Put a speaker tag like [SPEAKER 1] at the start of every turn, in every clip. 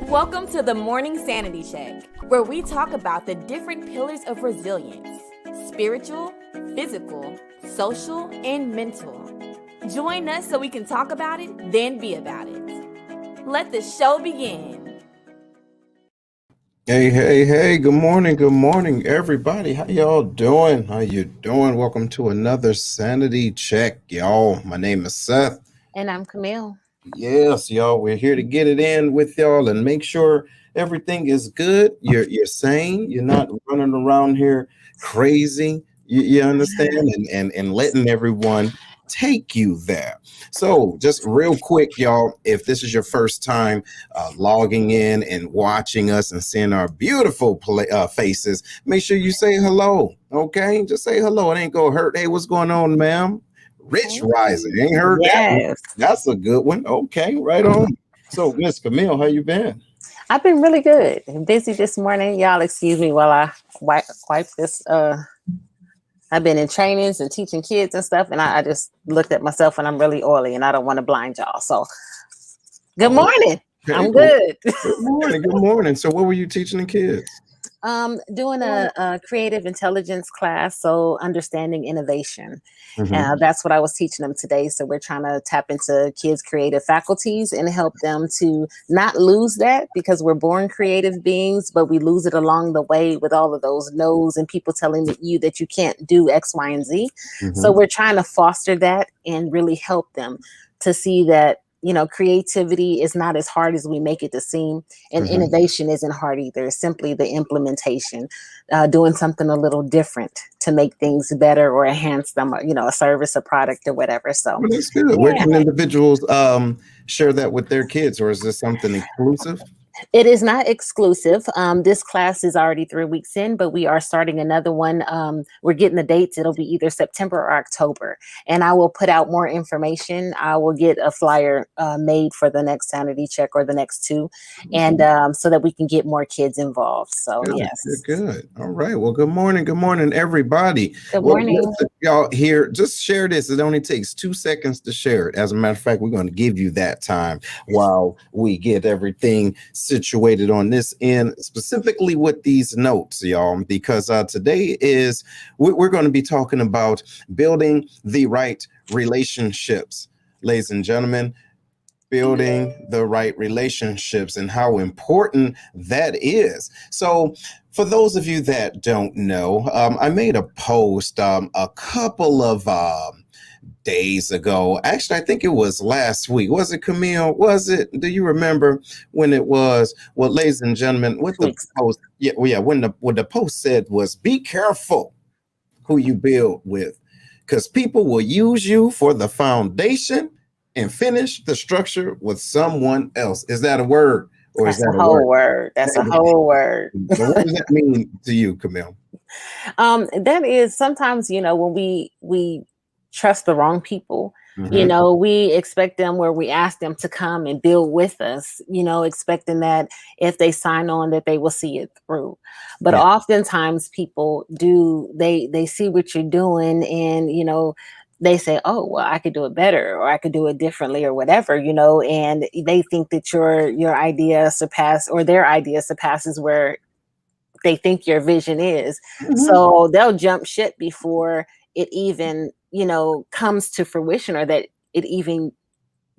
[SPEAKER 1] Welcome to the Morning Sanity Check, where we talk about the different pillars of resilience: spiritual, physical, social, and mental. Join us so we can talk about it, then be about it. Let the show begin.
[SPEAKER 2] Hey, good morning, everybody. How y'all doing? How you doing? Welcome to another Sanity Check, y'all. My name is Seth.
[SPEAKER 3] And I'm Camille.
[SPEAKER 2] Yes, y'all, we're here to get it in with y'all and make sure everything is good. You're sane. You're not running around here crazy. You understand? And letting everyone take you there. So just real quick, y'all, if this is your first time logging in and watching us and seeing our beautiful faces, make sure you say hello. Okay, just say hello. It ain't gonna hurt. Hey, what's going on, ma'am? Rich Rising. Ain't heard that one.
[SPEAKER 3] Yes.
[SPEAKER 2] That's a good one. Okay, right on. So, Miss Camille, how you been?
[SPEAKER 3] I've been really good. Busy this morning. Y'all excuse me while I wipe this. I've been in trainings and teaching kids and stuff, and I just looked at myself and I'm really oily and I don't want to blind y'all. So good morning.
[SPEAKER 2] Okay,
[SPEAKER 3] I'm good.
[SPEAKER 2] Good morning. Good morning. So, what were you teaching the kids?
[SPEAKER 3] Doing a creative intelligence class, so understanding innovation.
[SPEAKER 2] Mhm.
[SPEAKER 3] That's what I was teaching them today. So we're trying to tap into kids' creative faculties and help them to not lose that, because we're born creative beings, but we lose it along the way with all of those no's and people telling you that you can't do X, Y, and Z. So
[SPEAKER 2] Mhm.
[SPEAKER 3] we're trying to foster that and really help them to see that, creativity is not as hard as we make it to seem, and
[SPEAKER 2] Mhm.
[SPEAKER 3] innovation isn't hard either. It's simply the implementation, doing something a little different to make things better or enhance them, a service, a product, or whatever. So,
[SPEAKER 2] Well, that's good. Where
[SPEAKER 3] yeah.
[SPEAKER 2] can individuals share that with their kids, or is this something exclusive?
[SPEAKER 3] It is not exclusive. This class is already 3 weeks in, but we are starting another one. We're getting the dates. It'll be either September or October. And I will put out more information. I will get a flyer made for the next Sanity Check or the next two, and so that we can get more kids involved. So,
[SPEAKER 2] Good, good,
[SPEAKER 3] yes.
[SPEAKER 2] good. All right. Well, good morning, everybody.
[SPEAKER 3] Good
[SPEAKER 2] Well,
[SPEAKER 3] morning.
[SPEAKER 2] listen, y'all here, just share this. It only takes 2 seconds to share it. As a matter of fact, we're going to give you that time while we get everything situated on this end, specifically with these notes, y'all, because today is we're going to be talking about building the right relationships, ladies and gentlemen, building the right relationships and how important that is. So, for those of you that don't know, I made a post a couple of days ago. Actually, I think it was last week. Was it, Camille? Was it? Do you remember when it was? Well, ladies and gentlemen, what the
[SPEAKER 3] Weeks.
[SPEAKER 2] post? Yeah, well, yeah. When the what the post said was, "Be careful who you build with, because people will use you for the foundation and finish the structure with someone else." Is that a word, or is
[SPEAKER 3] That's a
[SPEAKER 2] that a
[SPEAKER 3] whole
[SPEAKER 2] word?
[SPEAKER 3] word. That's a whole word.
[SPEAKER 2] Now, what does that mean to you, Camille?
[SPEAKER 3] That is sometimes, when we trust the wrong people,
[SPEAKER 2] Mhm.
[SPEAKER 3] we expect them, where we ask them to come and build with us, expecting that if they sign on that they will see it through. But
[SPEAKER 2] Yeah,
[SPEAKER 3] oftentimes people do, they see what you're doing, and they say, oh, well, I could do it better, or I could do it differently, or whatever, and they think that your idea surpass, or their idea surpasses where they think your vision is.
[SPEAKER 2] mhm.
[SPEAKER 3] So they'll jump ship before it even, comes to fruition, or that it even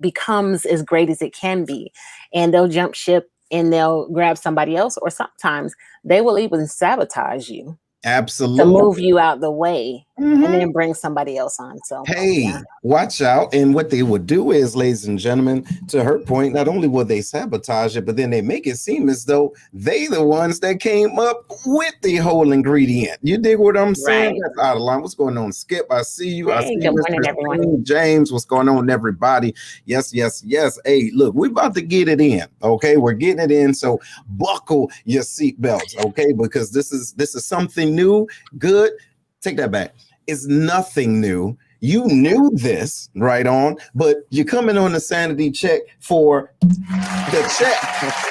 [SPEAKER 3] becomes as great as it can be. And they'll jump ship and they'll grab somebody else, or sometimes they will even sabotage you to move
[SPEAKER 2] Absolutely.
[SPEAKER 3] you out the way and
[SPEAKER 2] Mhm.
[SPEAKER 3] then bring somebody else on. So, yeah.
[SPEAKER 2] Hey, watch out. And what they would do is, ladies and gentlemen, to her point, not only will they sabotage it, but then they make it seem as though they the ones that came up with the whole ingredient. You dig what I'm saying?
[SPEAKER 3] Right.
[SPEAKER 2] That's out of line. What's going on, Skip? I see you. I
[SPEAKER 3] Hey,
[SPEAKER 2] see
[SPEAKER 3] good
[SPEAKER 2] Mr.
[SPEAKER 3] morning, everyone.
[SPEAKER 2] King James. What's going on, everybody? Yes, yes, yes. Hey, look, we're about to get it in. Okay, we're getting it in. So buckle your seatbelts, okay? Because this is something new, good. Take that back. It's nothing new. You knew this, right on, but you're coming on the sanity check for the check.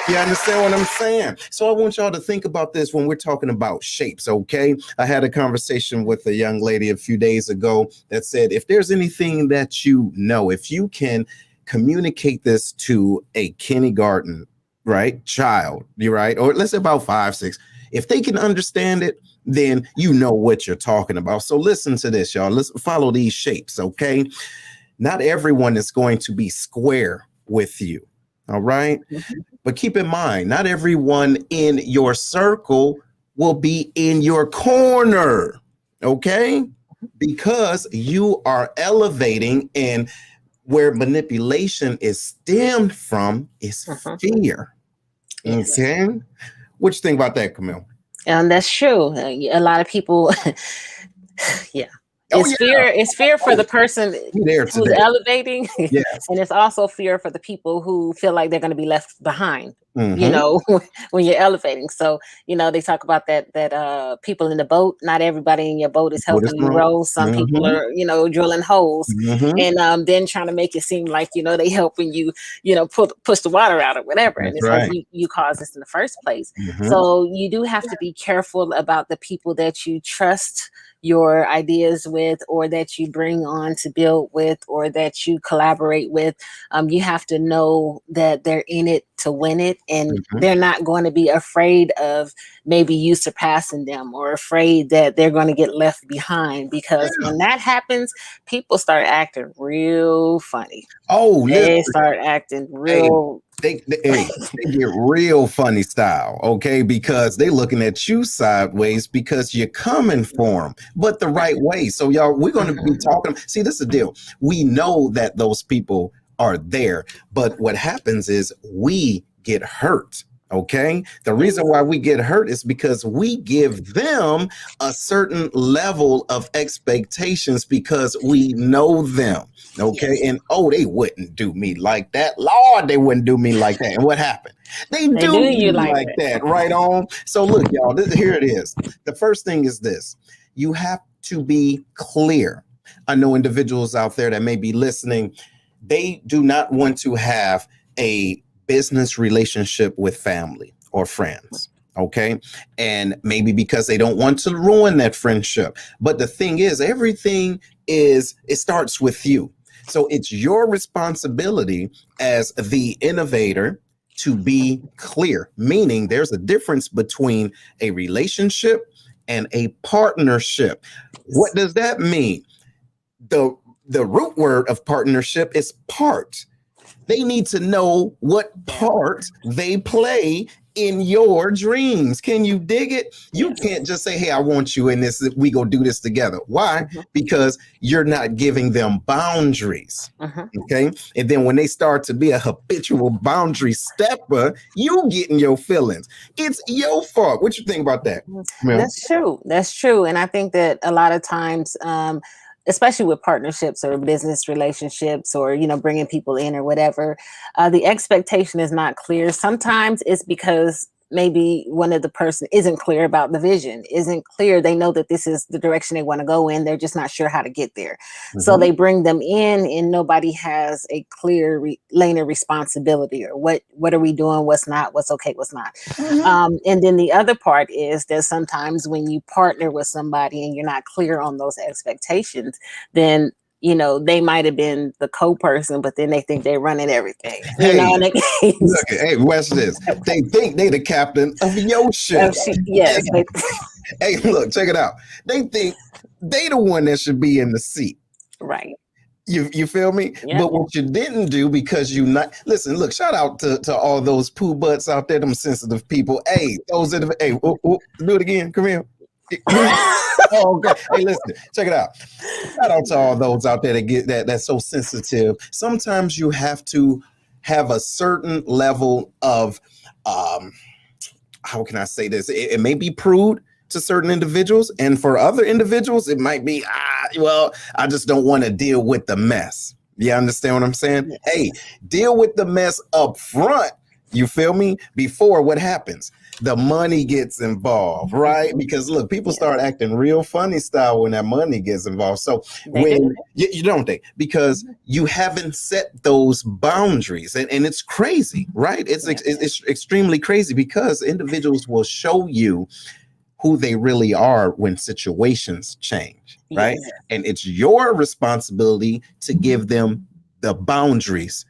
[SPEAKER 2] You understand what I'm saying? So I want y'all to think about this when we're talking about shapes, okay? I had a conversation with a young lady a few days ago that said, if there's anything that you know, if you can communicate this to a kindergarten, right? Child, you're right. Or let's say about 5, 6. If they can understand it, then you know what you're talking about. So listen to this, y'all. Let's follow these shapes, okay? Not everyone is going to be square with you. All right.
[SPEAKER 3] Mhm.
[SPEAKER 2] But keep in mind, not everyone in your circle will be in your corner. Okay. Because you are elevating, and where manipulation is stemmed from is
[SPEAKER 3] Mhm.
[SPEAKER 2] fear.
[SPEAKER 3] Yes.
[SPEAKER 2] Okay. What you think about that, Camille?
[SPEAKER 3] And that's true. A lot of people, yeah.
[SPEAKER 2] Oh,
[SPEAKER 3] It's
[SPEAKER 2] yeah.
[SPEAKER 3] fear. It's fear for
[SPEAKER 2] Oh,
[SPEAKER 3] the person
[SPEAKER 2] you there
[SPEAKER 3] who's
[SPEAKER 2] today.
[SPEAKER 3] elevating,
[SPEAKER 2] Yes.
[SPEAKER 3] and it's also fear for the people who feel like they're going to be left behind. You
[SPEAKER 2] Mm-hmm.
[SPEAKER 3] know, when you're elevating. So they talk about that people in the boat. Not everybody in your boat is
[SPEAKER 2] What is
[SPEAKER 3] helping you
[SPEAKER 2] wrong?
[SPEAKER 3] row. Some people
[SPEAKER 2] Mm-hmm.
[SPEAKER 3] are drilling holes,
[SPEAKER 2] Mm-hmm.
[SPEAKER 3] and then trying to make it seem like they helping you push the water out or whatever. And
[SPEAKER 2] That's
[SPEAKER 3] it's like
[SPEAKER 2] right.
[SPEAKER 3] you caused this in the first place.
[SPEAKER 2] Mm-hmm.
[SPEAKER 3] So you do have to be careful about the people that you trust your ideas with, or that you bring on to build with, or that you collaborate with. You have to know that they're in it to win it, and
[SPEAKER 2] Mm-hmm.
[SPEAKER 3] they're not going to be afraid of maybe you surpassing them, or afraid that they're going to get left behind, because
[SPEAKER 2] Yeah.
[SPEAKER 3] when that happens, people start acting real funny.
[SPEAKER 2] Oh, listen.
[SPEAKER 3] They start acting
[SPEAKER 2] Hey,
[SPEAKER 3] real.
[SPEAKER 2] they get real funny style, okay? Because they looking at you sideways because you're coming for them, but the right way. So, y'all, we're going to be
[SPEAKER 3] Mhm.
[SPEAKER 2] talking. See, this is the deal. We know that those people are there, but what happens is we get hurt. Okay. The reason why we get hurt is because we give them a certain level of expectations because we know them. Okay.
[SPEAKER 3] Yes,
[SPEAKER 2] And oh, they wouldn't do me like that. Lord, they wouldn't do me like that. And what happened? They
[SPEAKER 3] they
[SPEAKER 2] do
[SPEAKER 3] do you
[SPEAKER 2] me
[SPEAKER 3] like
[SPEAKER 2] like
[SPEAKER 3] that.
[SPEAKER 2] that. Right on. So look, y'all, here it is. The first thing is this: you have to be clear. I know individuals out there that may be listening, they do not want to have a business relationship with family or friends. Okay. And maybe because they don't want to ruin that friendship. But the thing is, it starts with you. So it's your responsibility as the innovator to be clear, meaning there's a difference between a relationship and a partnership. What does that mean? The the root word of partnership is part. They need to know what
[SPEAKER 3] Yeah.
[SPEAKER 2] part they play in your dreams. Can you dig it? You
[SPEAKER 3] Yes.
[SPEAKER 2] can't just say, hey, I want you in this. We go do this together. Why?
[SPEAKER 3] Mhm.
[SPEAKER 2] Because you're not giving them boundaries.
[SPEAKER 3] Mhm.
[SPEAKER 2] Okay. And then when they start to be a habitual boundary stepper, you get in your feelings. It's your fault. What you think about that, Mel?
[SPEAKER 3] That's true. That's true. And I think that a lot of times, especially with partnerships or business relationships, or bringing people in or whatever, the expectation is not clear. Sometimes it's because maybe one of the person isn't clear about the vision, isn't clear. They know that this is the direction they want to go in. They're just not sure how to get there. So
[SPEAKER 2] Mhm.
[SPEAKER 3] they bring them in, and nobody has a clear lane of responsibility, or what are we doing, what's not, what's okay, what's not.
[SPEAKER 2] Mhm.
[SPEAKER 3] And then the other part is that sometimes when you partner with somebody and you're not clear on those expectations, then they might have been the co-person, but then they think they're running everything.
[SPEAKER 2] Hey,
[SPEAKER 3] And
[SPEAKER 2] look, hey, watch this. They think they the captain of your ship.
[SPEAKER 3] yes, they,
[SPEAKER 2] Hey, look, check it out. They think they the one that should be in the seat.
[SPEAKER 3] right.
[SPEAKER 2] You feel me?
[SPEAKER 3] Yeah.
[SPEAKER 2] But what you didn't do because you not listen, look, shout out to all those poo butts out there, them sensitive people. Hey, those are the do it again. Come here. Oh, okay. Hey, listen, check it out. Shout out to all those out there that get that's so sensitive. Sometimes you have to have a certain level of how can I say this? It may be prude to certain individuals, and for other individuals, it might be well, I just don't want to deal with the mess. You understand what I'm saying?
[SPEAKER 3] Yes.
[SPEAKER 2] Hey, deal with the mess up front. You feel me? Before what happens? The money gets involved, right? Because look, people start acting real funny style when that money gets involved. So
[SPEAKER 3] They do.
[SPEAKER 2] when you don't think because you haven't set those boundaries, and it's crazy, right? It's extremely crazy because individuals will show you who they really are when situations change, right?
[SPEAKER 3] Yes.
[SPEAKER 2] And it's your responsibility to give them the boundaries,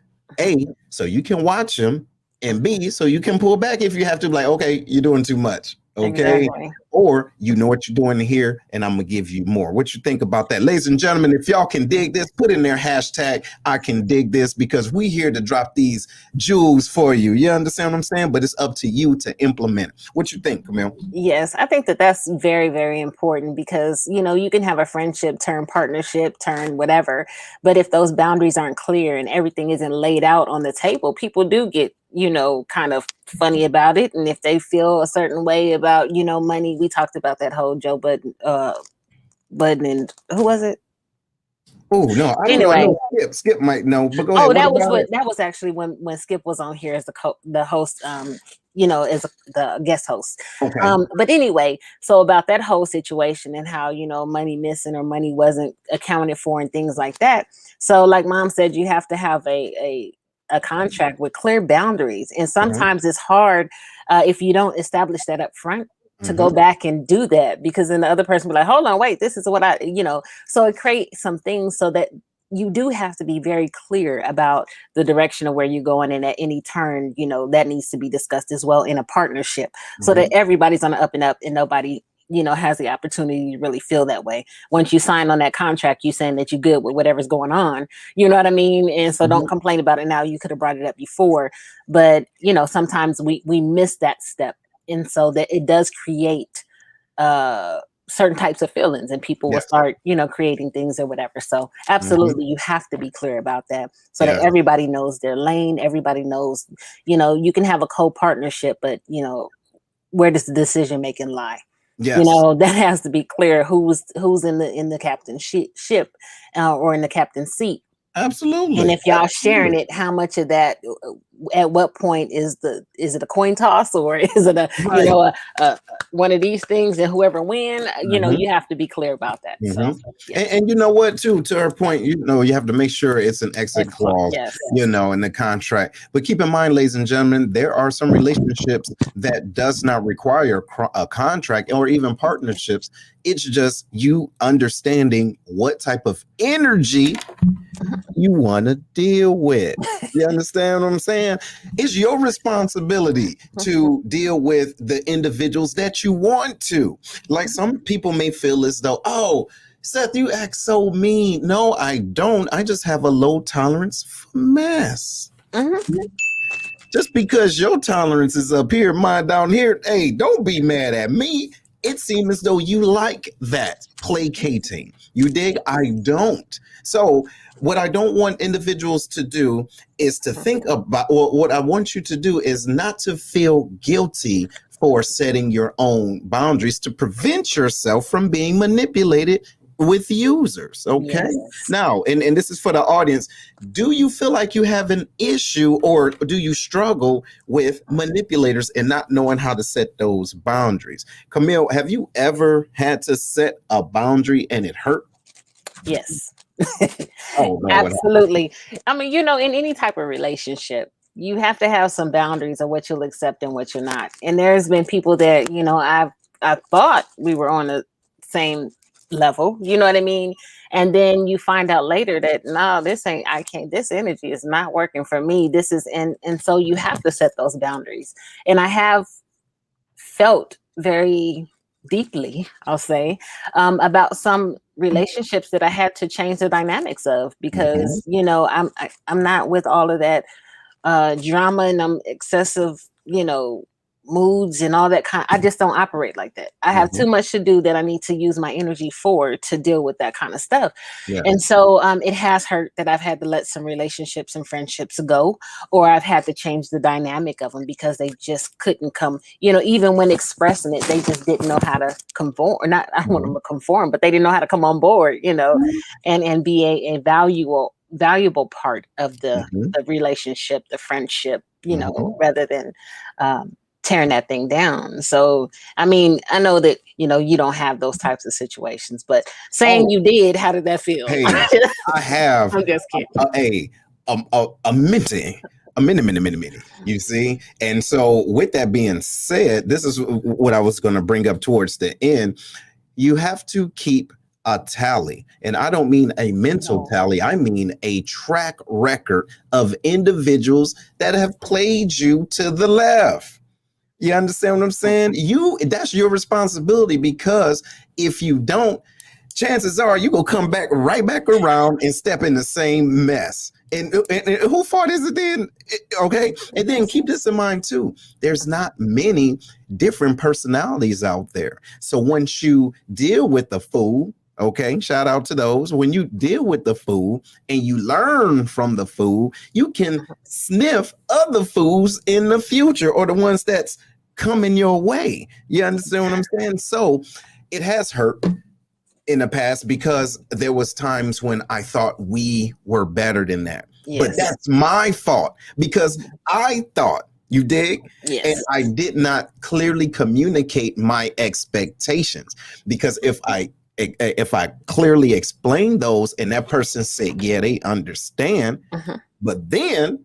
[SPEAKER 2] so you can watch them and B, so you can pull back if you have to, like, okay, you're doing too much. Okay.
[SPEAKER 3] Exactly.
[SPEAKER 2] Or you know what you're doing here, and I'm gonna give you more. What you think about that? Ladies and gentlemen, if y'all can dig this, put in their hashtag I can dig this, because we here to drop these jewels for you. You understand what I'm saying? But it's up to you to implement. What you think, Camille?
[SPEAKER 3] Yes, I think that that's very, very important because, you know, you can have a friendship turn partnership, turn whatever. But if those boundaries aren't clear and everything isn't laid out on the table, people do get, you know, kind of funny about it. And if they feel a certain way about, you know, money, we talked about that whole Joe Budden and who was it?
[SPEAKER 2] Oh no, I don't know.
[SPEAKER 3] Anyway.
[SPEAKER 2] Skip might know, but go ahead.
[SPEAKER 3] Oh, that was actually when Skip was on here as the host, you know, as the guest host.
[SPEAKER 2] Okay.
[SPEAKER 3] But anyway, so about that whole situation and how, you know, money missing or money wasn't accounted for and things like that. So like Mom said, you have to have a contract with clear boundaries. And sometimes it's hard if you don't establish that up front to go back and do that, because then the other person will be like, hold on, wait, this is what I, you know, so it creates some things so that you do have to be very clear about the direction of where you're going. And at any turn, you know, that needs to be discussed as well in a partnership so that everybody's on the up and up and nobody, you know, has the opportunity to really feel that way. Once you sign on that contract, you saying that you're good with whatever's going on, you know what I mean? And so don't complain about it now. You could have brought it up before, but you know, sometimes we miss that step. And so that it does create certain types of feelings and people will start, you know, creating things or whatever. So absolutely, you have to be clear about that so that everybody knows their lane. Everybody knows, you know, you can have a co-partnership, but you know, where does the decision making lie? Yes. You know, that has to be clear who's in the captain's ship or in the captain's seat.
[SPEAKER 2] Absolutely.
[SPEAKER 3] And if y'all sharing it, how much of that, at what point is it a coin toss or is it you know, one of these things and whoever win, you know, you have to be clear about that. So,
[SPEAKER 2] and you know what, too, to her point, you know, you have to make sure it's an exit clause, you know, in the contract. But keep in mind, ladies and gentlemen, there are some relationships that does not require a contract or even partnerships. It's just you understanding what type of energy you want to deal with. You understand what I'm saying? It's your responsibility to deal with the individuals that you want to. Like some people may feel as though, oh, Seth, you act so mean. No, I don't. I just have a low tolerance for mess. Just because your tolerance is up here, mine down here, hey, don't be mad at me. It seems as though you like that placating. You dig? I don't. So what I don't want individuals to do is to think about, or what I want you to do is not to feel guilty for setting your own boundaries to prevent yourself from being manipulated with users. Okay. Now, and this is for the audience. Do you feel like you have an issue or do you struggle with manipulators and not knowing how to set those boundaries? Camille, have you ever had to set a boundary and it hurt?
[SPEAKER 3] Yes.
[SPEAKER 2] Oh, no,
[SPEAKER 3] absolutely. I mean, you know, in any type of relationship, you have to have some boundaries of what you'll accept and what you're not. And there's been people that, you know, I thought we were on the same level, you know what I mean? And then you find out later that no, this energy is not working for me. This is, and so you have to set those boundaries. And I have felt very deeply, I'll say, about some relationships that I had to change the dynamics of because, you know, I'm not with all of that drama and excessive, you know, moods and all that I just don't operate like that. I have too much to do that I need to use my energy for to deal with that kind of stuff. And so it has hurt that I've had to let some relationships and friendships go, or I've had to change the dynamic of them because they just couldn't come, you know, even when expressing it, they just didn't know how to conform, or not, I don't want them to conform, but they didn't know how to come on board, you know, and be a valuable part of the relationship, the friendship, you know, rather than tearing that thing down. So, I mean, I know that, you know, you don't have those types of situations, but saying you did, how did that feel?
[SPEAKER 2] Hey, I have
[SPEAKER 3] I'm just kidding.
[SPEAKER 2] A mini, you see? And so with that being said, this is what I was going to bring up towards the end. You have to keep a tally. And I don't mean a mental tally, I mean a track record of individuals that have played you to the left. You understand what I'm saying? That's your responsibility, because if you don't, chances are you gonna come back right back around and step in the same mess. And who fault is it then? Okay. And then keep this in mind too. There's not many different personalities out there. So once you deal with the fool, okay, shout out to those. When you deal with the fool and you learn from the fool, you can sniff other fools in the future, or the ones that's coming your way. You understand what I'm saying? So it has hurt in the past, because there was times when I thought we were better than that. Yes. But that's my fault, because I thought, you dig? Yes. And I did not clearly communicate my expectations, because if I clearly explain those and that person said, yeah, they understand, but then,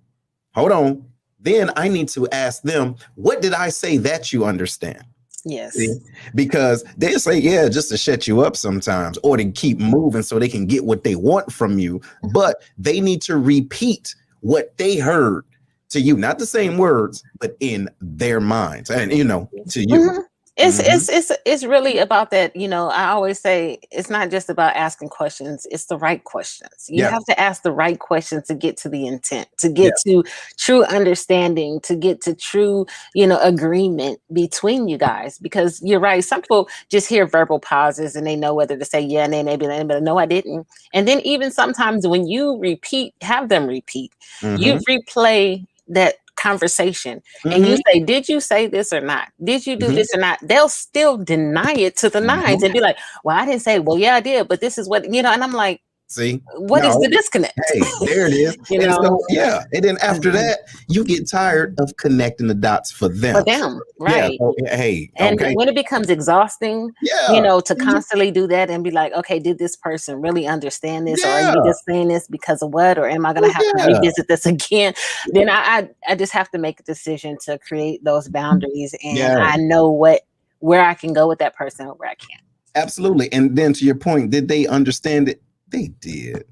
[SPEAKER 2] hold on, then I need to ask them, what did I say that you understand?
[SPEAKER 3] Yes.
[SPEAKER 2] See? Because they say, yeah, just to shut you up sometimes, or to keep moving so they can get what they want from you. But they need to repeat what they heard to you, not the same words, but in their minds, and to you.
[SPEAKER 3] It's really about that. I always say it's not just about asking questions, it's the right questions. You have to ask the right questions to get to the intent, to get to true understanding, to get to true, agreement between you guys. Because you're right, some people just hear verbal pauses and they know whether to say yeah, and then maybe no, I didn't. And then even sometimes when you have them repeat, you replay that conversation and you say, did you say this or not? Did you do this or not? They'll still deny it to the nines and be like, well, I didn't say, well, yeah, I did, but this is what, and I'm like,
[SPEAKER 2] see,
[SPEAKER 3] what is the disconnect?
[SPEAKER 2] Hey, there it is. And then after that, you get tired of connecting the dots for them.
[SPEAKER 3] Right?
[SPEAKER 2] Hey,
[SPEAKER 3] and when it becomes exhausting, to constantly do that and be like, okay, did this person really understand this, or are you just saying this because of what, or am I going to have to revisit this again? Then I just have to make a decision to create those boundaries, and I know where I can go with that person and where I can't.
[SPEAKER 2] Absolutely. And then to your point, did they understand it? They did.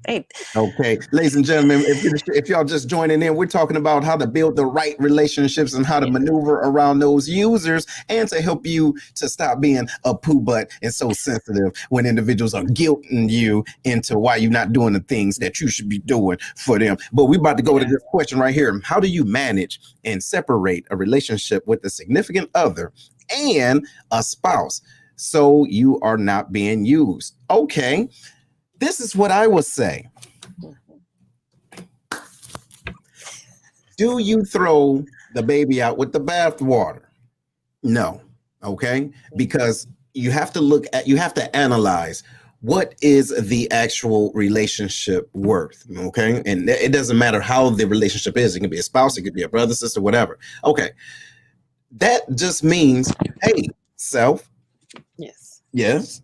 [SPEAKER 2] Okay, ladies and gentlemen, if y'all just joining in, we're talking about how to build the right relationships and how to maneuver around those users, and to help you to stop being a poo butt and so sensitive when individuals are guilting you into why you're not doing the things that you should be doing for them. But we're about to go to this question right here. How do you manage and separate a relationship with a significant other and a spouse so you are not being used? Okay. This is what I would say. Do you throw the baby out with the bathwater? No. Okay. Because you have to analyze, what is the actual relationship worth? Okay. And it doesn't matter how the relationship is. It can be a spouse, it could be a brother, sister, whatever. Okay. That just means, hey, self. Yes.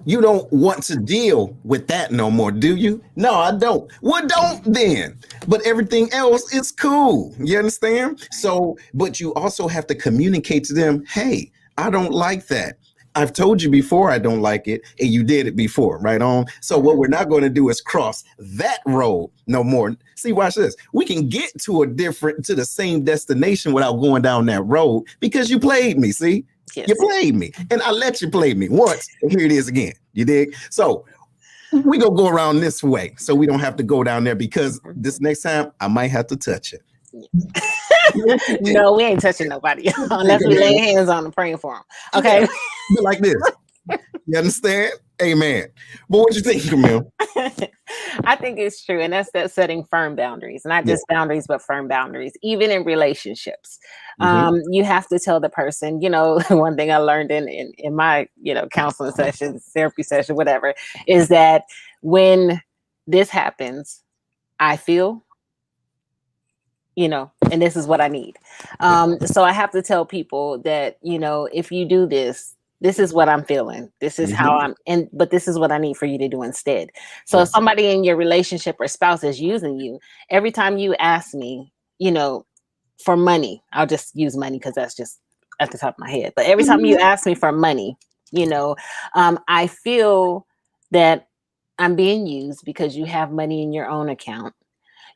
[SPEAKER 2] You don't want to deal with that no more, do you? No, I don't. Well, don't then. But everything else is cool. You understand? So, but you also have to communicate to them, hey, I don't like that. I've told you before I don't like it, and you did it before, right on? So what we're not going to do is cross that road no more. See, watch this. We can get to the same destination without going down that road, because you played me, see? Yes. You played me, and I let you play me once, and here it is again. You dig? So we gonna go around this way, so we don't have to go down there, because this next time I might have to touch it.
[SPEAKER 3] No, we ain't touching nobody unless we lay hands on them praying for them. Okay,
[SPEAKER 2] like this. You understand? Amen. But what you think, Camille?
[SPEAKER 3] I think it's true, and that's that setting firm boundaries, not just boundaries, but firm boundaries, even in relationships. You have to tell the person, one thing I learned in my, counseling sessions, therapy session, whatever, is that when this happens, I feel, and this is what I need. So I have to tell people that, if you do this, this is what I'm feeling. This is how but this is what I need for you to do instead. So if somebody in your relationship or spouse is using you, every time you ask me, for money, I'll just use money because that's just at the top of my head. But every time you ask me for money, You know, I feel that I'm being used because you have money in your own account,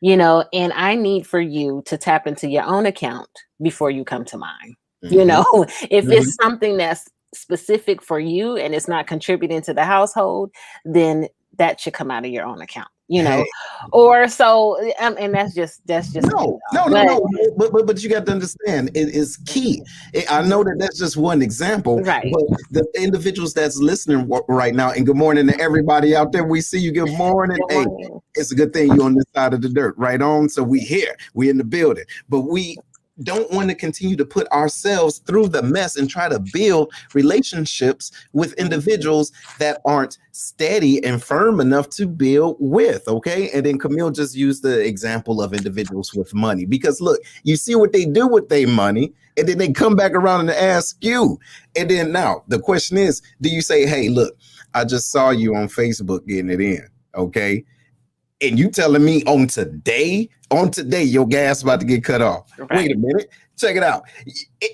[SPEAKER 3] and I need for you to tap into your own account before you come to mine.
[SPEAKER 2] Mhm.
[SPEAKER 3] If
[SPEAKER 2] Mhm.
[SPEAKER 3] it's something that's specific for you and it's not contributing to the household, then that should come out of your own account,
[SPEAKER 2] Hey,
[SPEAKER 3] or so. And that's just me,
[SPEAKER 2] no,
[SPEAKER 3] y'all.
[SPEAKER 2] no, no,
[SPEAKER 3] But
[SPEAKER 2] no. But you got to understand, it is key. I know that that's just one example,
[SPEAKER 3] right,
[SPEAKER 2] but the individuals that's listening right now, and good morning to everybody out there. We see you. Good morning.
[SPEAKER 3] good
[SPEAKER 2] Hey,
[SPEAKER 3] morning.
[SPEAKER 2] it's a good thing you on this side of the dirt, right on. So we here, we in the building, but we don't want to continue to put ourselves through the mess and try to build relationships with individuals that aren't steady and firm enough to build with. Okay. And then Camille just used the example of individuals with money because look, you see what they do with their money, and then they come back around and ask you. And then now the question is, do you say, hey, look, I just saw you on Facebook getting it in? Okay. And you telling me on today, your gas about to get cut off.
[SPEAKER 3] Right.
[SPEAKER 2] Wait a minute. Check it out.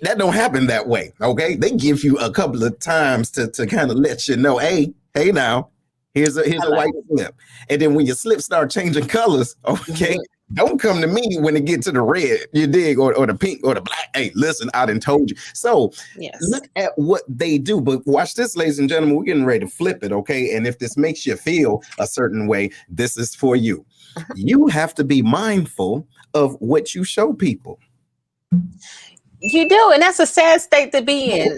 [SPEAKER 2] That don't happen that way. Okay. They give you a couple of times to kind of let you know, hey now, here's a white slip. And then when your slips start changing colors, okay, don't come to me when it get to the red, you dig, or the pink or the black. Hey, listen, I done told you. So
[SPEAKER 3] Yes.
[SPEAKER 2] look at what they do. But watch this, ladies and gentlemen, we're getting ready to flip it, okay? And if this makes you feel a certain way, this is for you. You have to be mindful of what you show people.
[SPEAKER 3] You do, and that's a sad state to be in.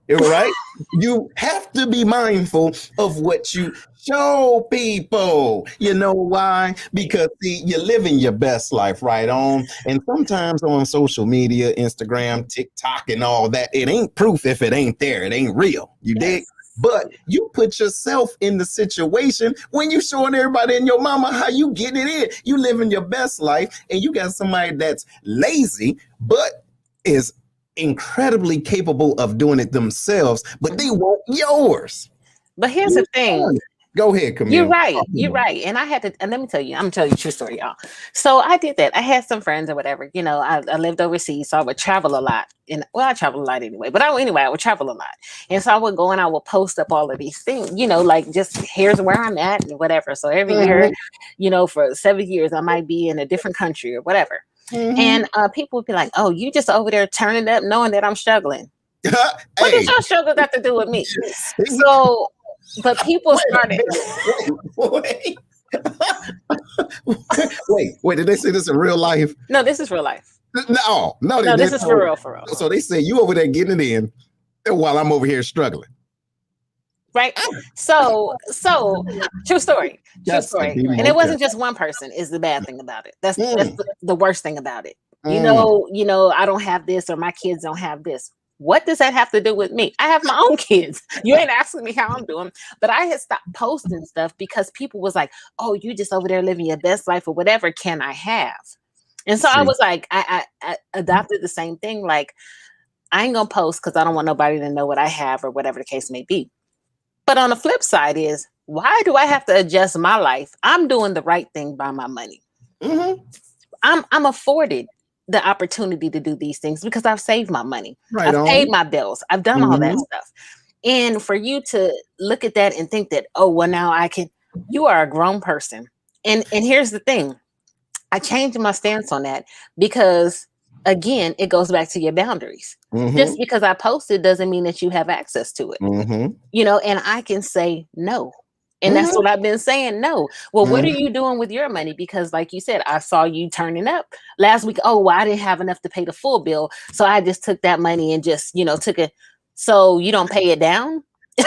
[SPEAKER 2] Right? You have to be mindful of what you show people. You know why? Because see, you're living your best life right on. And sometimes on social media, Instagram, TikTok, and all that, it ain't proof if it ain't there. It ain't real. You dig? But you put yourself in the situation when you showing everybody and your mama how you getting it in. You living your best life, and you got somebody that's lazy, but is incredibly capable of doing it themselves, but they want yours.
[SPEAKER 3] But here's the thing.
[SPEAKER 2] Go ahead, Camille.
[SPEAKER 3] You're right. You're right. And I had to, and let me tell you, I'm gonna tell you a true story, y'all. So I did that. I had some friends or whatever, I lived overseas, so I would travel a lot. And I travel a lot anyway, but I would travel a lot. And so I would go and I would post up all of these things, like just here's where I'm at and whatever. So every year, for 7 years, I might be in a different country or whatever. And people would be like, oh, you just over there turning up knowing that I'm struggling. What does your struggle got to do with me? So, but people started.
[SPEAKER 2] Wait, did they say this in real life?
[SPEAKER 3] No, this is real life.
[SPEAKER 2] No,
[SPEAKER 3] this is for real, for real.
[SPEAKER 2] So they say you over there getting it in while I'm over here struggling.
[SPEAKER 3] Right. So true story. And it wasn't just one person is the bad thing about it. That's the worst thing about it. I don't have this, or my kids don't have this. What does that have to do with me? I have my own kids. You ain't asking me how I'm doing, but I had stopped posting stuff because people was like, oh, you just over there living your best life or whatever can I have? And so I was like, I adopted the same thing. Like, I ain't gonna post because I don't want nobody to know what I have or whatever the case may be. But on the flip side is, why do I have to adjust my life? I'm doing the right thing by my money. I'm afforded the opportunity to do these things because I've saved my money. I've paid my bills. I've done all that stuff. And for you to look at that and think that, oh, well, now I can, you are a grown person. And here's the thing. I changed my stance on that because, again, it goes back to your boundaries. Just because I posted doesn't mean that you have access to it. And I can say no. And that's what I've been saying. No. Well, what are you doing with your money? Because like you said, I saw you turning up last week. Oh, well, I didn't have enough to pay the full bill. So I just took that money and just, took it. So you don't pay it down.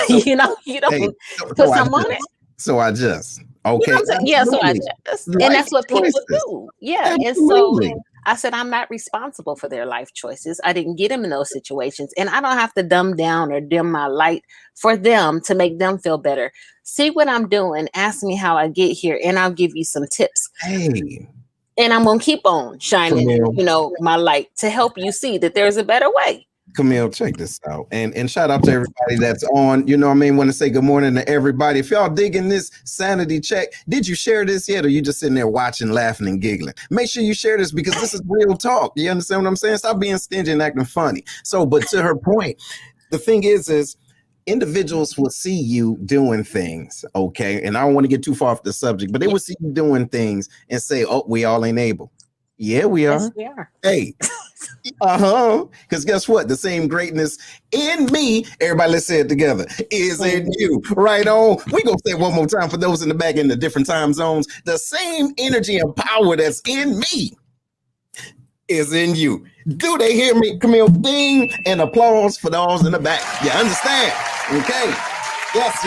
[SPEAKER 3] You don't put some on it.
[SPEAKER 2] So I just, okay.
[SPEAKER 3] So I just, and that's what people do. Yeah.
[SPEAKER 2] Absolutely.
[SPEAKER 3] And so I said, I'm not responsible for their life choices. I didn't get them in those situations. And I don't have to dumb down or dim my light for them to make them feel better. See what I'm doing. Ask me how I get here, and I'll give you some tips.
[SPEAKER 2] Hey.
[SPEAKER 3] And I'm going to keep on shining, my light to help you see that there's a better way.
[SPEAKER 2] Camille, check this out. And shout out to everybody that's on. Want to say good morning to everybody. If y'all digging this sanity check, did you share this yet? Or you just sitting there watching, laughing, and giggling? Make sure you share this because this is real talk. You understand what I'm saying? Stop being stingy and acting funny. So, but to her point, the thing is individuals will see you doing things, okay? And I don't want to get too far off the subject, but they will see you doing things and say, oh, we all ain't able. Yeah, we are.
[SPEAKER 3] Yes, we are.
[SPEAKER 2] Hey, because guess what? The same greatness in me, everybody let's say it together, is in you. Right on. We gonna say it one more time for those in the back in the different time zones. The same energy and power that's in me is in you. Do they hear me? Come here, ding, and applause for those in the back. You understand? Okay. Yes.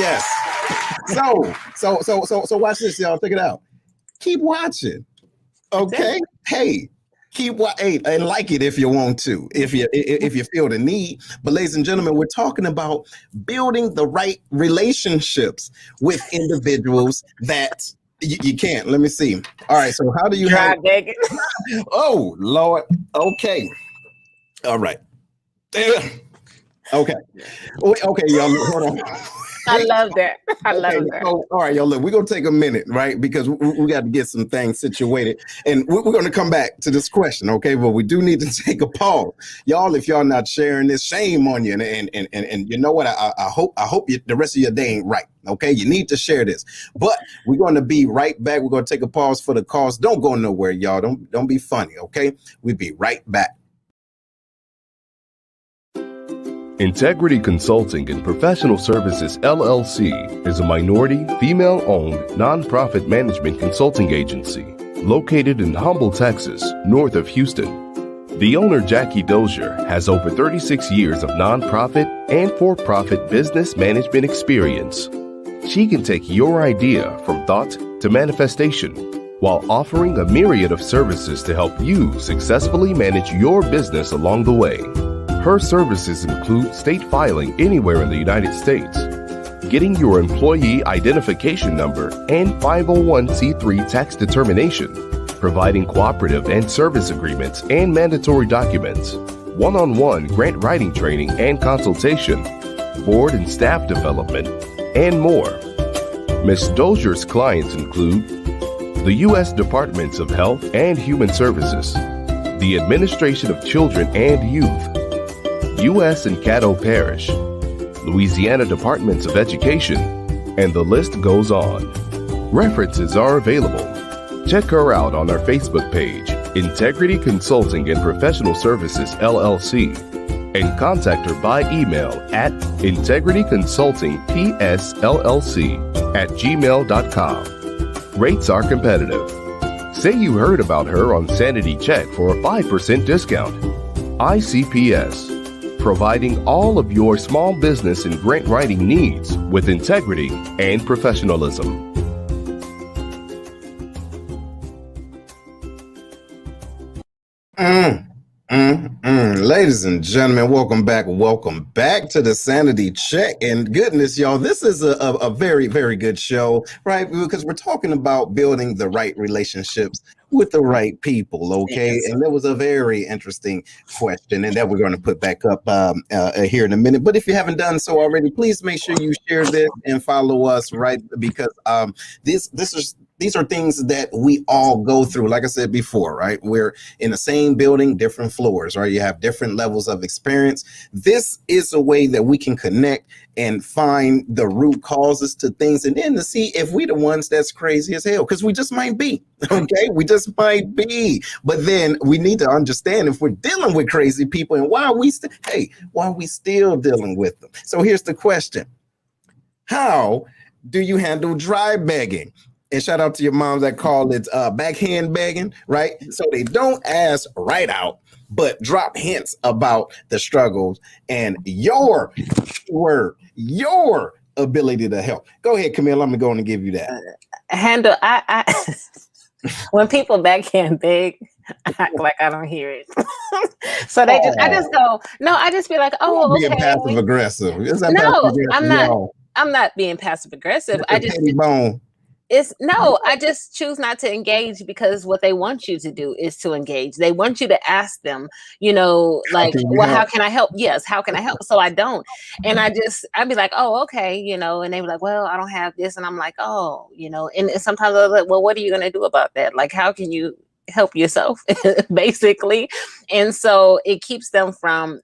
[SPEAKER 2] So watch this, y'all. Check it out. Keep watching. Okay. Hey, and like it if you want to, if you feel the need. But ladies and gentlemen, we're talking about building the right relationships with individuals that you can't. Let me see. All right. So how do you have? Oh Lord. Okay. All right. Okay. Okay, y'all. Hold on.
[SPEAKER 3] I love that. I love that.
[SPEAKER 2] So, all right, y'all. Look, we're gonna take a minute, right? Because we got to get some things situated, and we're gonna come back to this question, okay? But we do need to take a pause, y'all. If y'all not sharing this, shame on you. And you know what? I hope the rest of your day ain't right. Okay, you need to share this. But we're going to be right back. We're going to take a pause for the cause. Don't go nowhere, y'all. Don't be funny. Okay, we'll be right back.
[SPEAKER 4] Integrity Consulting and Professional Services, LLC, is a minority, female-owned, nonprofit management consulting agency located in Humble, Texas, north of Houston. The owner, Jackie Dozier, has over 36 years of nonprofit and for-profit business management experience. She can take your idea from thought to manifestation while offering a myriad of services to help you successfully manage your business along the way. Her services include state filing anywhere in the United States, getting your employee identification number and 501c3 tax determination, providing cooperative and service agreements and mandatory documents, one-on-one grant writing training and consultation, board and staff development, and more. Ms. Dozier's clients include the U.S. Departments of Health and Human Services, the Administration of Children and Youth, U.S. and Caddo Parish, Louisiana Departments of Education, and the list goes on. References are available. Check her out on our Facebook page, Integrity Consulting and Professional Services, LLC, and contact her by email at integrityconsultingpsllc@gmail.com. Rates are competitive. Say you heard about her on Sanity Check for a 5% discount. ICPS, providing all of your small business and grant writing needs with integrity and professionalism.
[SPEAKER 2] Ladies and gentlemen, welcome back to the Sanity Check. And goodness, y'all, this is a very, very good show, right? Because we're talking about building the right relationships with the right people, okay? Yes. And that was a very interesting question, and that we're going to put back up here in a minute. But if you haven't done so already, please make sure you share this and follow us, right? Because these are things that we all go through. Like I said before, right? We're in the same building, different floors, right? You have different levels of experience. This is a way that we can connect and find the root causes to things, and then to see if we the ones that's crazy as hell, because we just might be, okay? We just might be. But then we need to understand if we're dealing with crazy people, and why are we still dealing with them? So here's the question. How do you handle dry begging? And shout out to your moms that call it backhand begging, right? So they don't ask right out, but drop hints about the struggles and your ability to help. Go ahead, Camille. I'm going to give you that.
[SPEAKER 3] Handle. I when people backhand beg, I act like I don't hear it. So I just go. No, I just be like, oh, okay.
[SPEAKER 2] Being passive aggressive.
[SPEAKER 3] No, I'm not. I'm not being passive aggressive. I just choose not to engage, because what they want you to do is to engage. They want you to ask them, like, how can I help? Yes, how can I help? So I don't. And I'd be like, oh, okay, and they be like, well, I don't have this. And I'm like, oh, and sometimes I'm like, well, what are you going to do about that? Like, how can you help yourself, basically? And so it keeps them from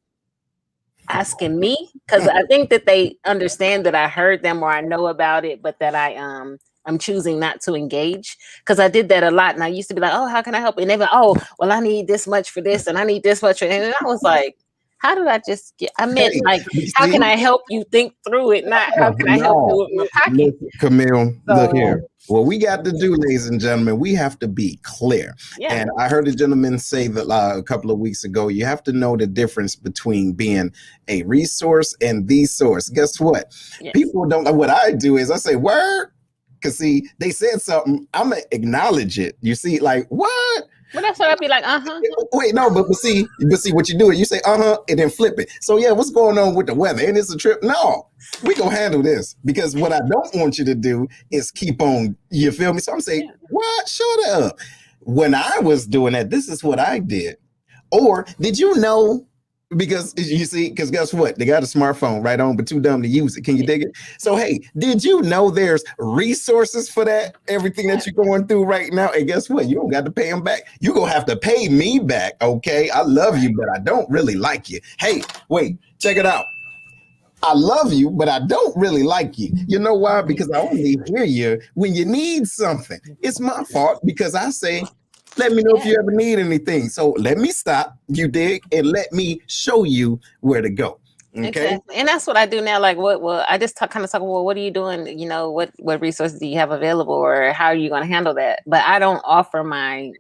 [SPEAKER 3] asking me, because I think that they understand that I heard them or I know about it, but that I'm choosing not to engage, because I did that a lot, and I used to be like, oh, how can I help? And they were, oh, well, I need this much for this, and I need this much for, and I was like, how did I just get? I meant
[SPEAKER 2] Hey,
[SPEAKER 3] like,
[SPEAKER 2] you
[SPEAKER 3] how
[SPEAKER 2] see?
[SPEAKER 3] can I help you think through it? Not how can I help you with my pocket?
[SPEAKER 2] Listen, Camille, look
[SPEAKER 3] So,
[SPEAKER 2] here. What we got to do, ladies and gentlemen, we have to be clear.
[SPEAKER 3] yeah,
[SPEAKER 2] And I heard a gentleman say that a couple of weeks ago, you have to know the difference between being a resource and the source. Guess what?
[SPEAKER 3] yes.
[SPEAKER 2] People don't know. What I do is I say, word. Because see, they said something, I'm going to acknowledge it. You see, like, what?
[SPEAKER 3] Well, that's what I'd be like,
[SPEAKER 2] Wait, no, but see what you do is you say, and then flip it. So yeah, what's going on with the weather? And it's a trip. No, we gonna handle this, because what I don't want you to do is keep on, you feel me? So I'm saying, what? Shut up. When I was doing that, this is what I did. Or did you know? Because you see, because guess what? They got a smartphone right on, but too dumb to use it. Can you dig it? So, hey, did you know there's resources for that? Everything that you're going through right now. And guess what? You don't got to pay them back. You're going to have to pay me back. Okay. I love you, but I don't really like you. Hey, wait, check it out. I love you, but I don't really like you. You know why? Because I only hear you when you need something. It's my fault because I say, let me know if you ever need anything. So let me stop, you dig, and let me show you where to go. Okay.
[SPEAKER 3] Exactly. And that's what I do now. Like, well, I just kind of talk, well, what are you doing? You know, what resources do you have available, or how are you going to handle that? But I don't offer my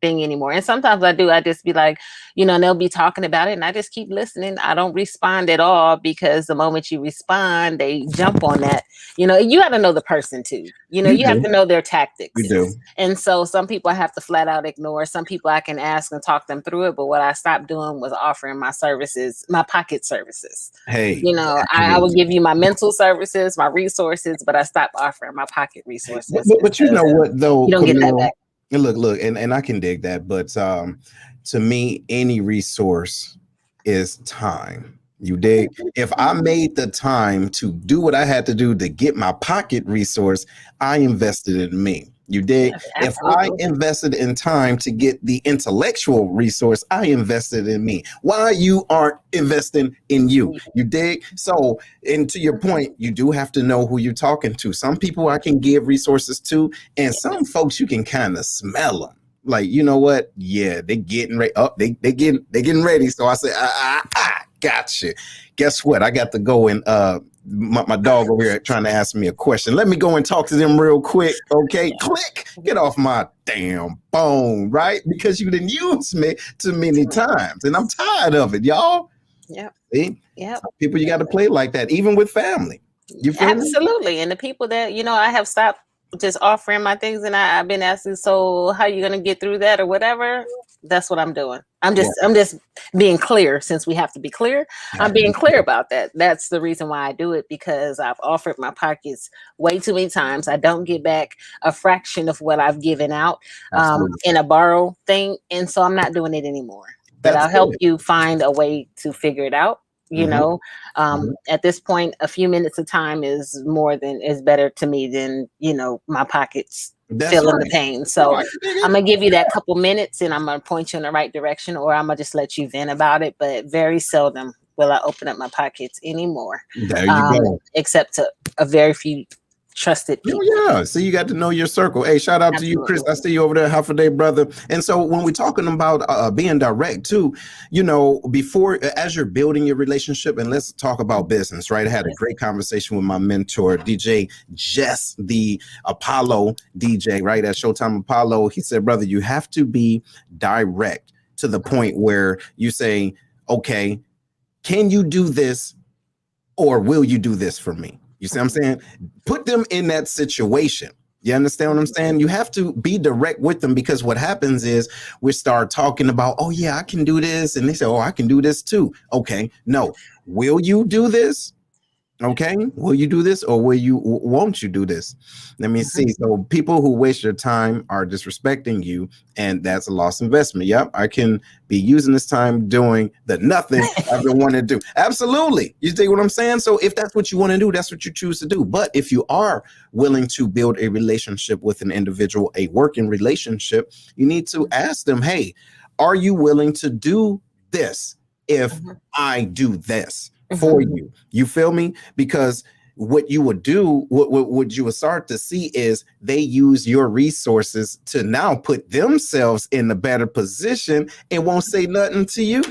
[SPEAKER 3] thing anymore. And sometimes I do. I just be like, you know, and they'll be talking about it, and I just keep listening. I don't respond at all, because the moment you respond, they jump on that. You know, you got to know the person too. You know, you have to know their tactics.
[SPEAKER 2] You do.
[SPEAKER 3] And so some people I have to flat out ignore. Some people I can ask and talk them through it. But what I stopped doing was offering my services, my pocket services.
[SPEAKER 2] Hey,
[SPEAKER 3] you know, I will give you my mental services, my resources, but I stopped offering my pocket resources.
[SPEAKER 2] But you know what though?
[SPEAKER 3] You don't get that back.
[SPEAKER 2] Look, and I can dig that, but to me, any resource is time. You dig? If I made the time to do what I had to do to get my pocket resource, I invested in me. You dig? If I invested in time to get the intellectual resource, I invested in me. Why you aren't investing in you? You dig? So, and to your point, you do have to know who you're talking to. Some people I can give resources to, and some folks you can kind of smell them. Like, you know what? Yeah, they're getting ready. Oh, they getting ready. So I say, gotcha. Guess what? I got to go and my dog over here trying to ask me a question. Let me go and talk to them real quick. Okay, click. Get off my damn phone, right? Because you didn't use me too many times, and I'm tired of it, y'all.
[SPEAKER 3] Yeah.
[SPEAKER 2] See?
[SPEAKER 3] Yeah.
[SPEAKER 2] People, you got to play like that, even with family. You feel
[SPEAKER 3] Absolutely.
[SPEAKER 2] me?
[SPEAKER 3] And the people that, you know, I have stopped just offering my things, and I've been asking, so how you gonna get through that or whatever? That's what I'm doing. I'm just being clear, since we have to be clear. I'm being clear about that. That's the reason why I do it, because I've offered my pockets way too many times. I don't get back a fraction of what I've given out in a borrow thing. And so I'm not doing it anymore. But I'll help you find a way to figure it out. You know, at this point, a few minutes of time is better to me than, you know, my pockets feeling the pain. So I'm gonna give you that couple minutes, and I'm gonna point you in the right direction, or I'm gonna just let you vent about it. But very seldom will I open up my pockets anymore.
[SPEAKER 2] There you go.
[SPEAKER 3] Except to a very few trusted people.
[SPEAKER 2] Oh, yeah. So you got to know your circle. Hey, shout out to you, Chris. I see you over there. Half a day, brother. And so when we're talking about being direct too, you know, before, as you're building your relationship, and let's talk about business, right? I had a great conversation with my mentor, DJ Jess, the Apollo DJ, right? At Showtime Apollo. He said, brother, you have to be direct to the point where you say, okay, can you do this, or will you do this for me? You see what I'm saying? Put them in that situation. You understand what I'm saying? You have to be direct with them, because what happens is we start talking about, oh yeah, I can do this. And they say, oh, I can do this too. Okay, no. Will you do this? Okay, will you do this, or won't you do this? Let me see. So people who waste your time are disrespecting you, and that's a lost investment. Yep, I can be using this time doing the nothing I've been wanting to do. Absolutely. You see what I'm saying? So if that's what you want to do, that's what you choose to do. But if you are willing to build a relationship with an individual, a working relationship, you need to ask them, hey, are you willing to do this? if I do this for you. You feel me? Because what you would do, what you would start to see is they use your resources to now put themselves in a better position and won't say nothing to you.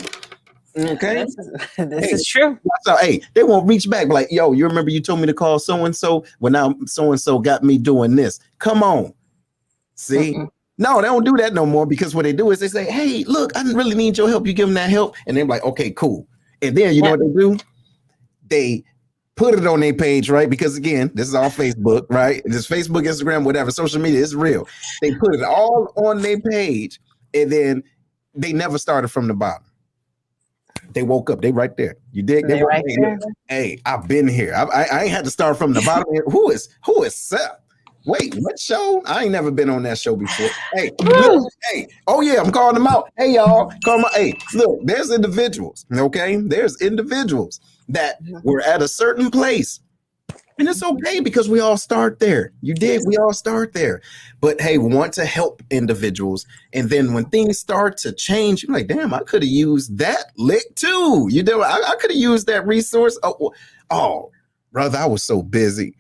[SPEAKER 2] Okay.
[SPEAKER 3] This is true.
[SPEAKER 2] So, hey, they won't reach back like, yo, you remember you told me to call so-and-so? Well, now so-and-so got me doing this. Come on. See? No, they don't do that no more, because what they do is they say, hey, look, I really need your help. You give them that help. And they're like, okay, cool. And then you know what they do? They put it on their page, right? Because again, this is all Facebook, right? This Facebook, Instagram, whatever, social media is real. They put it all on their page, and then they never started from the bottom. They woke up. They right there. You dig? They right there. Hey, I've been here. I ain't had to start from the bottom. Who is Seth? Wait, what show? I ain't never been on that show before. Hey, look, hey, oh yeah, I'm calling them out. Hey, y'all, call them out. Hey, look, there's individuals, okay? There's individuals that were at a certain place. And it's okay, because we all start there. You did. We all start there. But hey, we want to help individuals. And then when things start to change, you're like, damn, I could have used that lick too. You know, I could have used that resource. Oh, brother, I was so busy.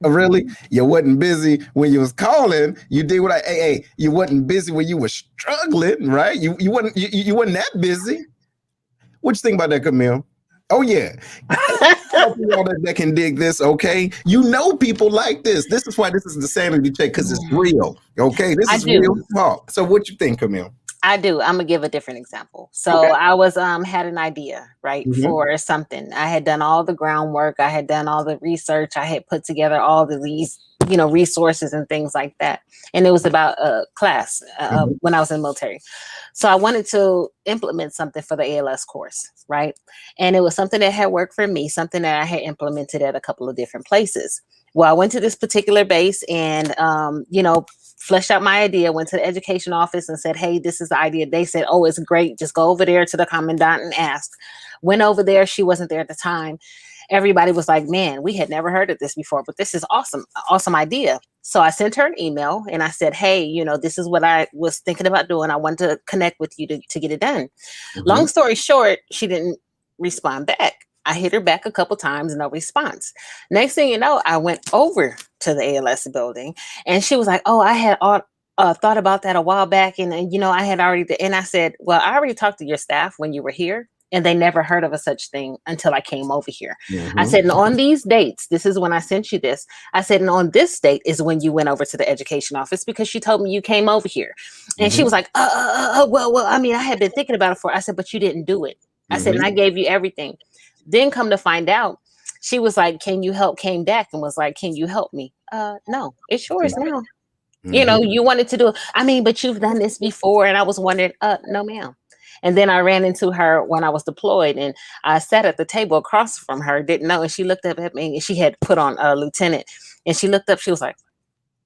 [SPEAKER 2] Really? You wasn't busy when you was calling. You did what hey, you wasn't busy when you were struggling, right? You wasn't that busy. What you think about that, Camille? Oh yeah. Y'all that can dig this, okay? You know people like this. This is why this is the sanity check, because it's real. Okay, this is real talk. So what you think, Camille?
[SPEAKER 3] I do. I'm gonna give a different example. So I was had an idea, right, for something. I had done all the groundwork. I had done all the research. I had put together all of these, resources and things like that. And it was about a class when I was in the military. So I wanted to implement something for the ALS course, right? And it was something that had worked for me, something that I had implemented at a couple of different places. Well, I went to this particular base and, fleshed out my idea, went to the education office and said, hey, this is the idea. They said, oh, it's great. Just go over there to the commandant and ask. Went over there. She wasn't there at the time. Everybody was like, man, we had never heard of this before, but this is awesome. Awesome idea. So I sent her an email and I said, hey, this is what I was thinking about doing. I want to connect with you to get it done. Long story short, she didn't respond back. I hit her back a couple times, no response. Next thing you know, I went over to the ALS building and she was like, oh, I had thought about that a while back. And I had already, and I said, well, I already talked to your staff when you were here and they never heard of a such thing until I came over here. I said, and on these dates, this is when I sent you this. I said, and on this date is when you went over to the education office because she told me you came over here. And she was like, well, I mean, I had been thinking about it I said, but you didn't do it. I said, and I gave you everything. Then come to find out, she was like, can you help? Came back and was like, can you help me? No, it's yours now. You wanted to do it. I mean, but you've done this before. And I was wondering, no, ma'am. And then I ran into her when I was deployed and I sat at the table across from her, didn't know. And she looked up at me and she had put on a lieutenant and she looked up, she was like,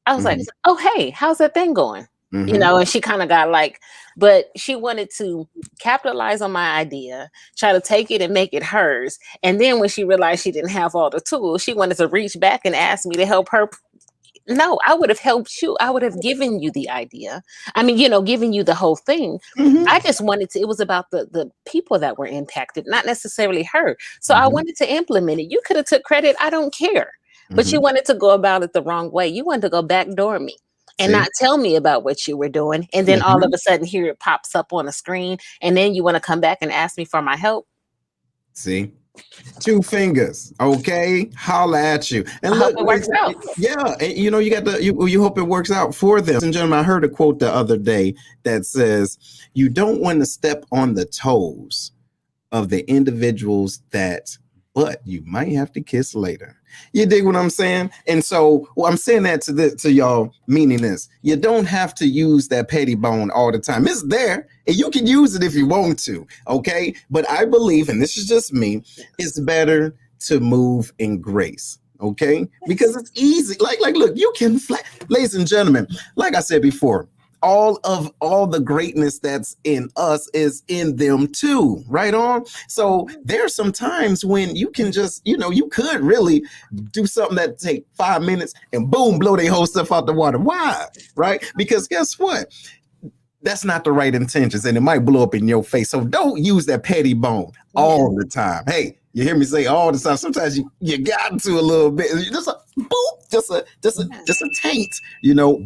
[SPEAKER 3] I was like, oh, hey, how's that thing going? And she kind of got like, but she wanted to capitalize on my idea, try to take it and make it hers. And then when she realized she didn't have all the tools, she wanted to reach back and ask me to help her. No, I would have helped you. I would have given you the idea. I mean, giving you the whole thing. I just wanted to, it was about the people that were impacted, not necessarily her. So I wanted to implement it. You could have took credit. I don't care. But you wanted to go about it the wrong way. You wanted to go backdoor me. And not tell me about what you were doing. And then all of a sudden here it pops up on the screen. And then you want to come back and ask me for my help.
[SPEAKER 2] See? 2 fingers. Okay. Holla at you. And
[SPEAKER 3] I hope it works out.
[SPEAKER 2] Yeah. And you got you hope it works out for them. And gentlemen, I heard a quote the other day that says, you don't want to step on the toes of the individuals but you might have to kiss later. You dig what I'm saying? And so I'm saying that to y'all, meaning this. You don't have to use that petty bone all the time. It's there and you can use it if you want to. Okay. But I believe, and this is just me, it's better to move in grace. Okay. Because it's easy. Like, look, you can fly. Ladies and gentlemen, like I said before, all the greatness that's in us is in them too, right on. So there's some times when you can just, you could really do something that take 5 minutes and boom, blow their whole stuff out the water. Why? Right? Because guess what? that's not the right intentions, and it might blow up in your face. So don't use that petty bone all the time. Hey, you hear me say all the time. Sometimes you got to a little bit, just a boop, just a taint,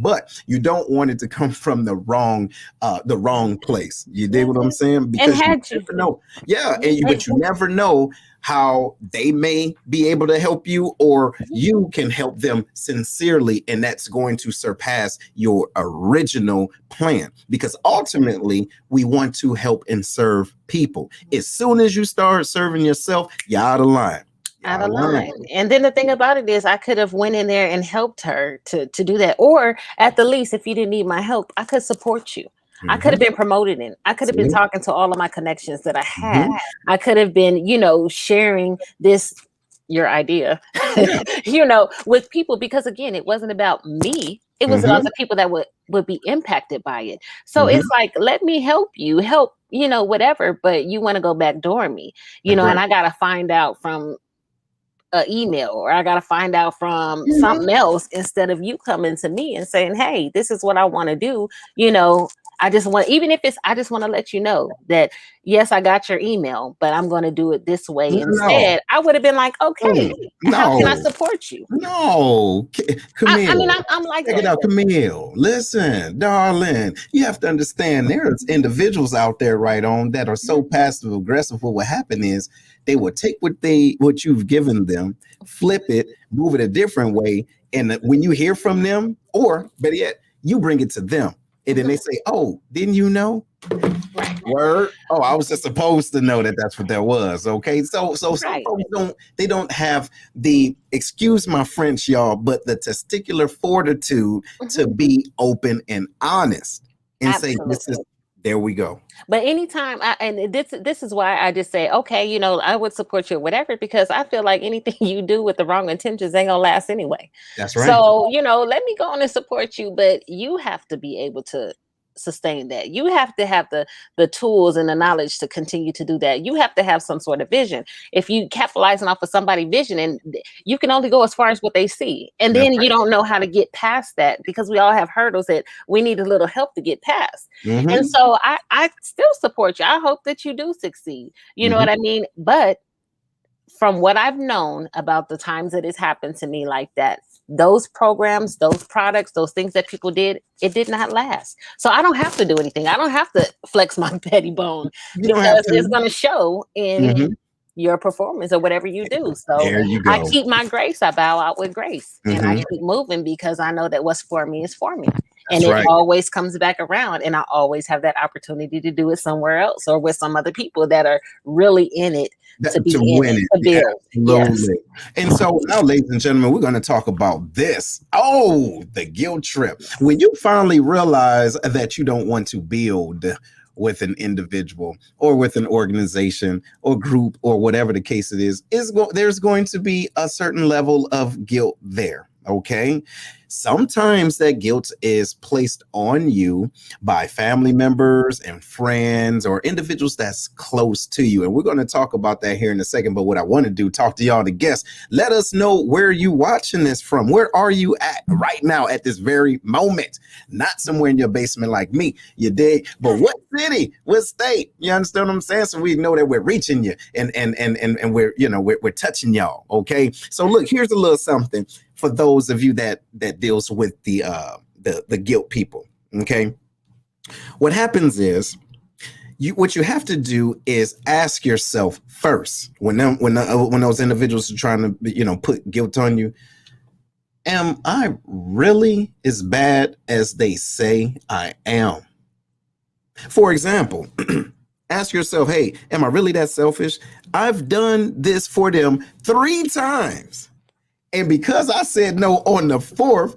[SPEAKER 2] But you don't want it to come from the wrong place. You dig what I'm saying? Because you never know. Yeah, but you never know how they may be able to help you, or you can help them sincerely, and that's going to surpass your original plan, because ultimately we want to help and serve people. As soon as you start serving yourself, you're out of line.
[SPEAKER 3] Out of line. And then the thing about it is, I could have went in there and helped her to do that, or at the least, if you didn't need my help, I could support you. I could have been promoted in. I could have been talking to all of my connections that I had. I could have been, sharing your idea, with people, because again, it wasn't about me. It was about the people that would be impacted by it. So it's like, let me help, whatever, but you want to go backdoor me, and I got to find out from an email, or I got to find out from something else, instead of you coming to me and saying, hey, this is what I want to do. I just want to let you know that, yes, I got your email, but I'm going to do it this way instead. I would have been like, okay, how can I support you?
[SPEAKER 2] No, Camille.
[SPEAKER 3] I'm like,
[SPEAKER 2] check it out, Camille. Listen, darling, you have to understand, there's individuals out there that are so passive aggressive. What will happen is they will take what you've given them, flip it, move it a different way, and when you hear from them, or better yet, you bring it to them. And then they say, oh, didn't you know? Word. Oh, I was just supposed to know that that's what that was. Okay. So some folks don't have the, excuse my French, y'all, but the testicular fortitude to be open and honest and say, there we go.
[SPEAKER 3] But anytime this is why I just say, okay, I would support you or whatever, because I feel like anything you do with the wrong intentions ain't gonna last anyway.
[SPEAKER 2] That's right.
[SPEAKER 3] So, let me go on and support you, but you have to be able to sustain that. You have to have the tools and the knowledge to continue to do that. You have to have some sort of vision. If you capitalizing off of somebody's vision, and you can only go as far as what they see, and then you don't know how to get past that, because we all have hurdles that we need a little help to get past. And so I still support you. I hope that you do succeed. You know what I mean? But from what I've known about the times that it's happened to me like that, those programs, those products, those things that people did, it did not last. So I don't have to do anything. I don't have to flex my petty bone, because it's going to show in your performance or whatever you do. So
[SPEAKER 2] there you go.
[SPEAKER 3] I keep my grace. I bow out with grace, and I keep moving, because I know that what's for me is for me. And it always comes back around, and I always have that opportunity to do it somewhere else, or with some other people that are really in it to win it, to build.
[SPEAKER 2] Absolutely. Yes. And so now, ladies and gentlemen, we're going to talk about this. Oh, the guilt trip. When you finally realize that you don't want to build with an individual or with an organization or group or whatever the case it is, there's going to be a certain level of guilt there. Okay. Sometimes that guilt is placed on you by family members and friends or individuals that's close to you. And we're going to talk about that here in a second. But what I want to do, talk to y'all, the guests, let us know where you watching this from. Where are you at right now at this very moment? Not somewhere in your basement like me, you dig? But what city, what state? You understand what I'm saying? So we know that we're reaching you and we're touching y'all. Okay. So look, here's a little something for those of you that deals with the guilt people. Okay. What happens is what you have to do is ask yourself first, when those individuals are trying to, put guilt on you, am I really as bad as they say I am? For example, ask yourself, hey, am I really that selfish? I've done this for them 3 times. And because I said no on the 4th,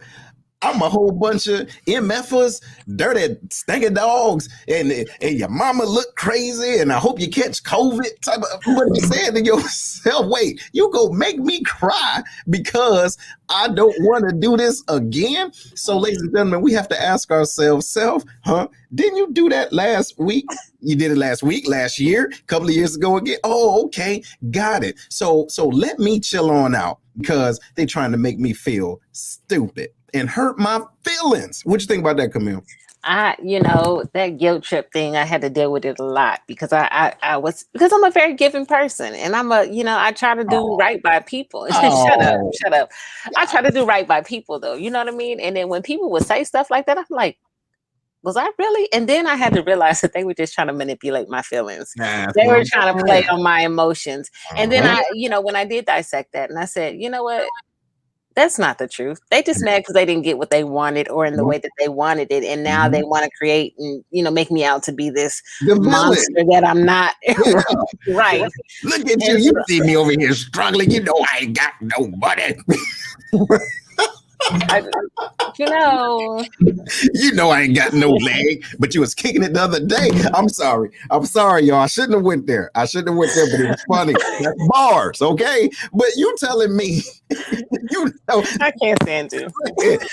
[SPEAKER 2] I'm a whole bunch of MFers, dirty, stinking dogs, and your mama look crazy, and I hope you catch COVID. Type of, what you saying to yourself, wait, you go make me cry because I don't want to do this again? So, ladies and gentlemen, we have to ask ourselves, didn't you do that last week? You did it last week, last year, a couple of years ago again. Oh, okay, got it. So let me chill on out, because they're trying to make me feel stupid and hurt my feelings. What you think about that, Camille?
[SPEAKER 3] That guilt trip thing, I had to deal with it a lot because because I'm a very giving person and I try to do
[SPEAKER 2] Oh,
[SPEAKER 3] right by people.
[SPEAKER 2] oh,
[SPEAKER 3] Shut up. I try to do right by people though. You know what I mean? And then when people would say stuff like that, I'm like, was I really? And then I had to realize that they were just trying to manipulate my feelings.
[SPEAKER 2] that's
[SPEAKER 3] They
[SPEAKER 2] what
[SPEAKER 3] were
[SPEAKER 2] I'm
[SPEAKER 3] trying to play
[SPEAKER 2] saying.
[SPEAKER 3] on my emotions. And then
[SPEAKER 2] Uh-huh.
[SPEAKER 3] when I did dissect that and I said, you know what? That's not the truth. They just mad because they didn't get what they wanted or in the way that they wanted it. And now they
[SPEAKER 2] Mhm.
[SPEAKER 3] want to create and, make me out to be this
[SPEAKER 2] The villain.
[SPEAKER 3] monster that I'm not.
[SPEAKER 2] Yeah.
[SPEAKER 3] Right.
[SPEAKER 2] Look at you.
[SPEAKER 3] And
[SPEAKER 2] You see me over here struggling. You know I ain't got no money.
[SPEAKER 3] I, you know,
[SPEAKER 2] You know I ain't got no leg, but you was kicking it the other day. I'm sorry. I'm sorry, y'all. I shouldn't have went there. I shouldn't have went there, but it was funny. That's bars, okay? But you telling me, you know,
[SPEAKER 3] I can't stand you.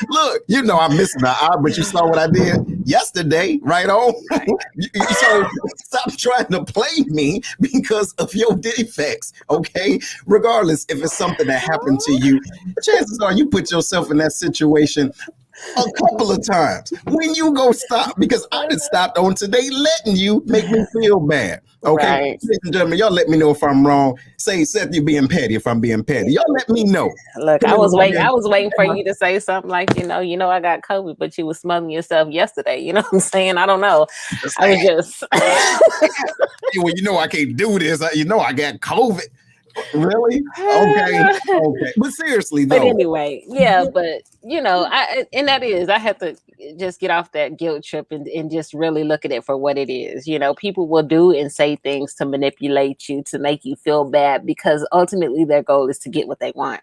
[SPEAKER 2] look, you know I'm missing the eye, but you saw what I did yesterday, right on? So stop trying to play me because of your defects, okay? Regardless if it's something that happened to you, chances are you put yourself in that situation a couple of times. When you go stop, because I just stopped on today letting you make me feel bad. Okay,
[SPEAKER 3] Right.
[SPEAKER 2] ladies and gentlemen, y'all let me know if I'm wrong. Say, Seth, you being petty if I'm being petty. Y'all let me know.
[SPEAKER 3] Look,
[SPEAKER 2] Come
[SPEAKER 3] I
[SPEAKER 2] in
[SPEAKER 3] was
[SPEAKER 2] the
[SPEAKER 3] waiting. I
[SPEAKER 2] comments.
[SPEAKER 3] was waiting for you to say something like, I got COVID, but you was smothering yourself yesterday. You know what I'm saying? I don't know.
[SPEAKER 2] Just
[SPEAKER 3] I was
[SPEAKER 2] saying,
[SPEAKER 3] just
[SPEAKER 2] well, you know I can't do this. You know I got COVID. Really? Okay. Okay. But seriously
[SPEAKER 3] But
[SPEAKER 2] though,
[SPEAKER 3] anyway, yeah, but I had to just get off that guilt trip and just really look at it for what it is. People will do and say things to manipulate you, to make you feel bad because ultimately their goal is to get what they want.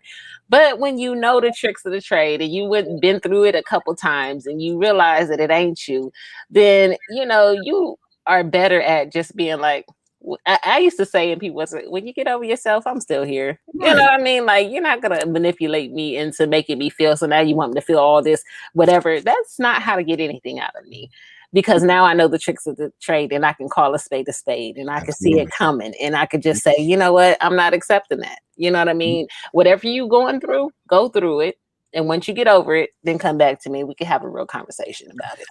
[SPEAKER 3] But when you know the tricks of the trade and been through it a couple times and you realize that it ain't you, then you are better at just being like, I used to say, and people was like, when you get over yourself, I'm still here. You know
[SPEAKER 2] right.
[SPEAKER 3] what I mean? Like, you're not gonna manipulate me into making me feel. So now you want me to feel all this, whatever. That's not how to get anything out of me. Because now I know the tricks of the trade and I can call a spade, and I can see it
[SPEAKER 2] Absolutely.
[SPEAKER 3] coming. And I could just say, you know what? I'm not accepting that. You know what I mean? Whatever you going through, go through it. And once you get over it, then come back to me. We can have a real conversation about it.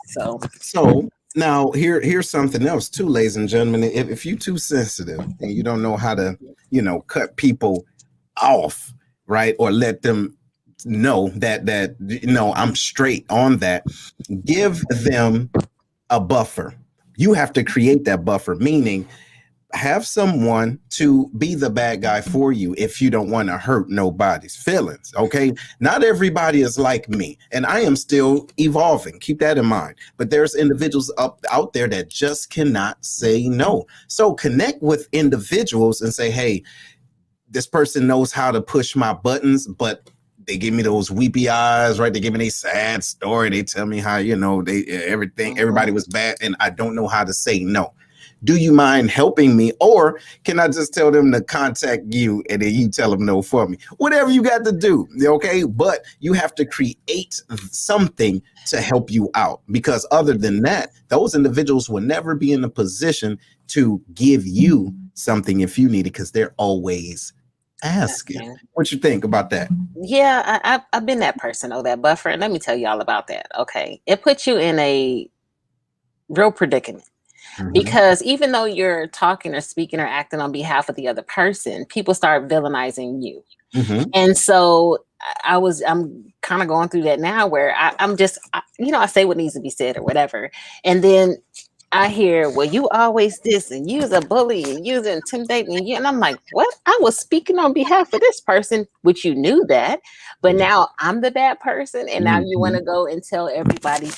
[SPEAKER 2] So now here's something else too, ladies and gentlemen. If you're too sensitive and you don't know how to, cut people off, right, or let them know that I'm straight on that, give them a buffer. You have to create that buffer, meaning have someone to be the bad guy for you if you don't want to hurt nobody's feelings. Okay. Not everybody is like me, and I am still evolving. Keep that in mind. But there's individuals out there that just cannot say no. So connect with individuals and say, hey, this person knows how to push my buttons, but they give me those weepy eyes, right? They give me a sad story. They tell me how, everybody was bad, and I don't know how to say no. Do you mind helping me? Or can I just tell them to contact you and then you tell them no for me? Whatever you got to do, okay? But you have to create something to help you out, because other than that, those individuals will never be in a position to give you something if you need it, because they're always asking. What you think about that?
[SPEAKER 3] Yeah, I've been that person, that buffer. And let me tell you all about that. Okay. It puts you in a real predicament.
[SPEAKER 2] Mhm.
[SPEAKER 3] Because even though you're talking or speaking or acting on behalf of the other person, people start villainizing you.
[SPEAKER 2] Mhm.
[SPEAKER 3] And so I'm kind of going through that now where I'm just, I say what needs to be said or whatever. And then I hear, well, you always this and you's a bully and you's intimidating you. And I'm like, what? I was speaking on behalf of this person, which you knew that, but now I'm the bad person. And now you want to go and tell everybody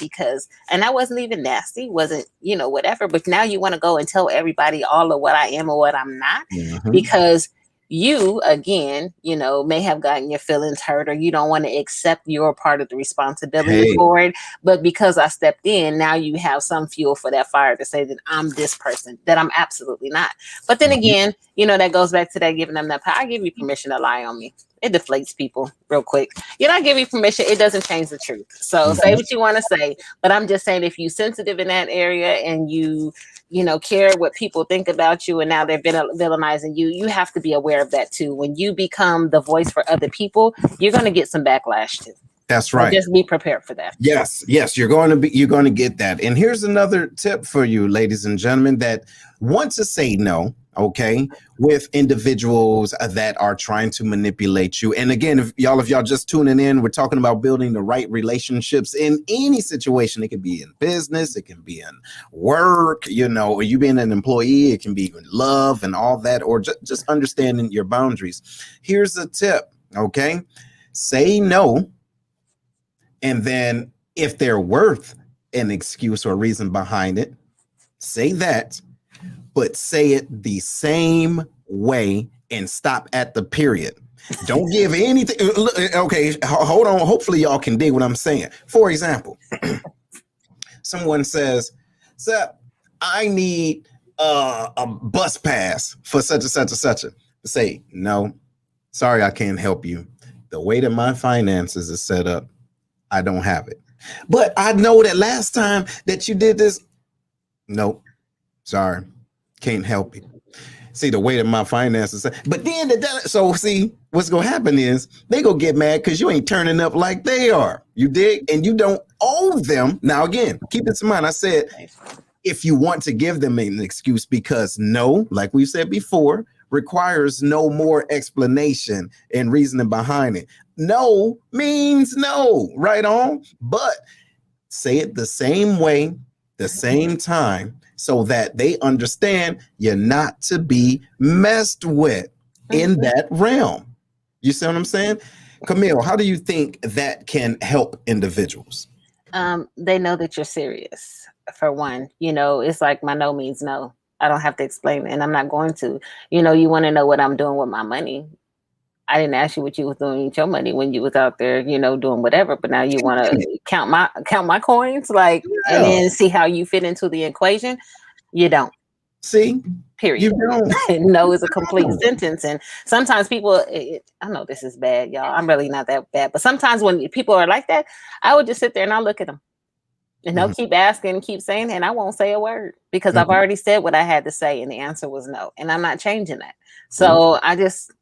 [SPEAKER 3] and I wasn't even nasty, wasn't, whatever, but now you want to go and tell everybody all of what I am or what I'm not, because you, again, may have gotten your feelings hurt or you don't want to accept your part of the responsibility for it. But because I stepped in, now you have some fuel for that fire to say that I'm this person, that I'm absolutely not. But then again, that goes back to that giving them that power. I give you permission to lie on me. It deflates people real quick. I give you permission. It doesn't change the truth. So say what you want to say. But I'm just saying, if you're sensitive in that area and you care what people think about you and now they're villainizing you, you have to be aware of that too. When you become the voice for other people, you're going to get some backlash too.
[SPEAKER 2] That's
[SPEAKER 3] So
[SPEAKER 2] right.
[SPEAKER 3] just be prepared for that.
[SPEAKER 2] Yes, you're going to get that. And here's another tip for you, ladies and gentlemen, that want to say no, okay, with individuals that are trying to manipulate you. And again, if y'all just tuning in, we're talking about building the right relationships in any situation. It could be in business, it can be in work, or you being an employee, it can be in love and all that, or just understanding your boundaries. Here's a tip, okay? Say no. And then if they're worth an excuse or reason behind it, say that, but say it the same way and stop at the period. Don't give anything. Okay, hold on. Hopefully y'all can dig what I'm saying. For example, someone says, "Sir, I need a bus pass for such and such and such." Say, "No, sorry, I can't help you. The way that my finances is set up, I don't have it. But I know that last time that you did this." Nope. Sorry. Can't help you. See, the way that my finances. But then, so see, what's going to happen is they going to get mad because you ain't turning up like they are. You dig? And you don't owe them. Now, again, keep this in mind. I said, if you want to give them an excuse, because no, like we said before, requires no more explanation and reasoning behind it. No means no, right on. But say it the same way, the same time, so that they understand you're not to be messed with in that realm. You see what I'm saying? Camille, how do you think that can help individuals?
[SPEAKER 3] They know that you're serious, for one. It's like my no means no. I don't have to explain it, and I'm not going to. You want to know what I'm doing with my money. I didn't ask you what you was doing with your money when you was out there, doing whatever. But now you want to count my coins, and then see how you fit into the equation. You don't.
[SPEAKER 2] See,
[SPEAKER 3] period.
[SPEAKER 2] You don't.
[SPEAKER 3] No is a complete sentence, and sometimes people. I know this is bad, y'all. I'm really not that bad, but sometimes when people are like that, I would just sit there and I'll look at them. And they'll keep asking, keep saying, and I won't say a word because I've already said what I had to say, and the answer was no, and I'm not changing that. So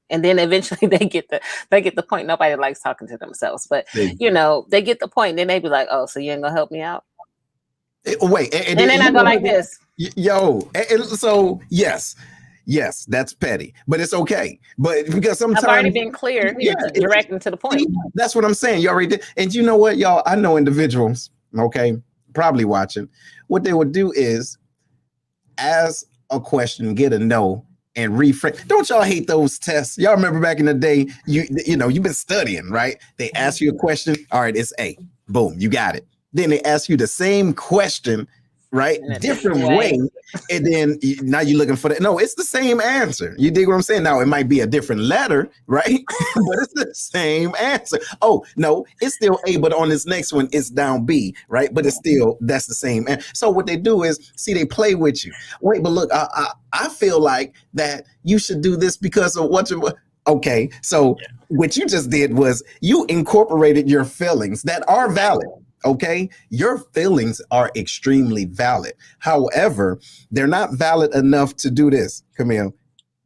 [SPEAKER 3] and then eventually they get the point. Nobody likes talking to themselves, but they get the point. And then they be like, "Oh, so you ain't gonna help me out?"
[SPEAKER 2] Wait,
[SPEAKER 3] and then I go like this.
[SPEAKER 2] So yes, that's petty, but it's okay. But because sometimes
[SPEAKER 3] I've already been clear, direct and to the point.
[SPEAKER 2] That's what I'm saying. You already did, and you know what, y'all? I know individuals. Okay, probably watching. What they would do is ask a question, get a no, and reframe. Don't y'all hate those tests? Y'all remember back in the day, you've been studying, right? They ask you a question. All right, it's A. Boom, you got it. Then they ask you the same question, right? Different way. And then now you're looking for that. No, it's the same answer. You dig what I'm saying? Now it might be a different letter, right? But it's the same answer. Oh, no, it's still A, but on this next one, it's down B, right? But it's still, that's the same. And so what they do is, they play with you. Wait, but look, I feel like that you should do this because of what you. Okay, so what you just did was you incorporated your feelings that are valid. Okay, your feelings are extremely valid. However, they're not valid enough to do this. Camille,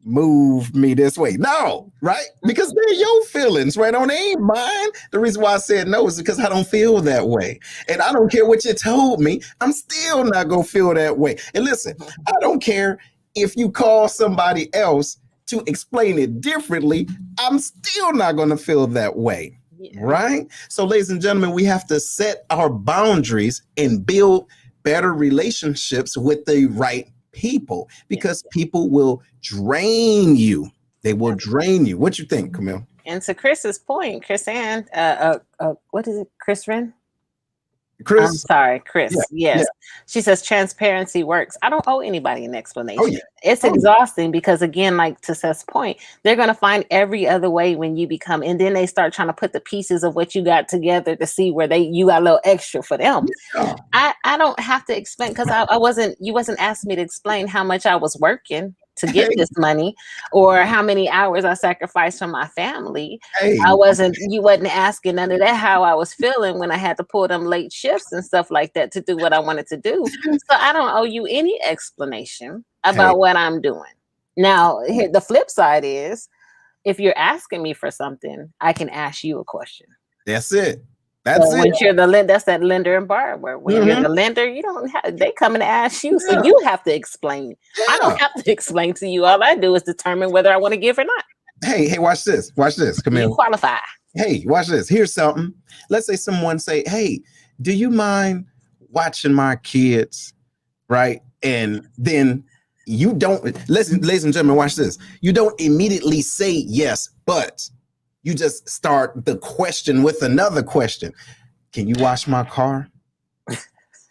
[SPEAKER 2] move me this way. No, right? Because they're your feelings, right? They ain't mine. The reason why I said no is because I don't feel that way. And I don't care what you told me. I'm still not going to feel that way. And listen, I don't care if you call somebody else to explain it differently. I'm still not going to feel that way. Right? So, ladies and gentlemen, we have to set our boundaries and build better relationships with the right people, because people will drain you. They will drain you. What you think, Camille?
[SPEAKER 3] And to Chris's point, Chris and what is it? Chris Wren?
[SPEAKER 2] Chris.
[SPEAKER 3] I'm sorry, Chris. Yeah, yes. Yeah. She says transparency works. I don't owe anybody an explanation. Oh, yeah. It's exhausting because, again, like to Seth's point, they're going to find every other way when you become, and then they start trying to put the pieces of what you got together to see where you got a little extra for them. Yeah. I don't have to explain because you wasn't asking me to explain how much I was working to get this money or how many hours I sacrificed for my family. You wasn't asking none of that, how I was feeling when I had to pull them late shifts and stuff like that to do what I wanted to do. So I don't owe you any explanation about what I'm doing. Now, the flip side is if you're asking me for something, I can ask you a question.
[SPEAKER 2] That's it. That's
[SPEAKER 3] So
[SPEAKER 2] it.
[SPEAKER 3] when you're the lender, that's that lender and borrower. When you're the lender, you don't have, they come and ask you, so you have to explain. I don't have to explain to you. All I do is determine whether I want to give or not.
[SPEAKER 2] Hey, watch this. Watch this,
[SPEAKER 3] You
[SPEAKER 2] Camille.
[SPEAKER 3] qualify.
[SPEAKER 2] Hey, watch this. Here's something. Let's say someone say, hey, do you mind watching my kids? Right. And then you don't listen, ladies and gentlemen, watch this. You don't immediately say yes, but you just start the question with another question. Can you wash my car?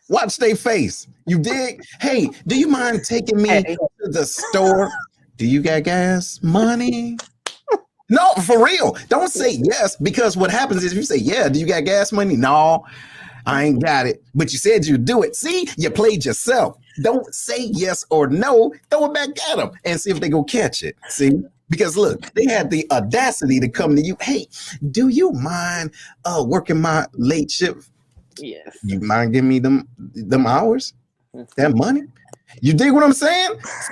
[SPEAKER 2] Watch their face. You dig? Hey, do you mind taking me to the store? Do you got gas money? No, for real. Don't say yes, because what happens is if you say, yeah, do you got gas money? No, I ain't got it. But you said you'd do it. See, you played yourself. Don't say yes or no. Throw it back at them and see if they go catch it. See? Because look, they had the audacity to come to you. Hey, do you mind working my late shift?
[SPEAKER 3] Yes.
[SPEAKER 2] You mind giving me them hours? That money? You dig what I'm saying?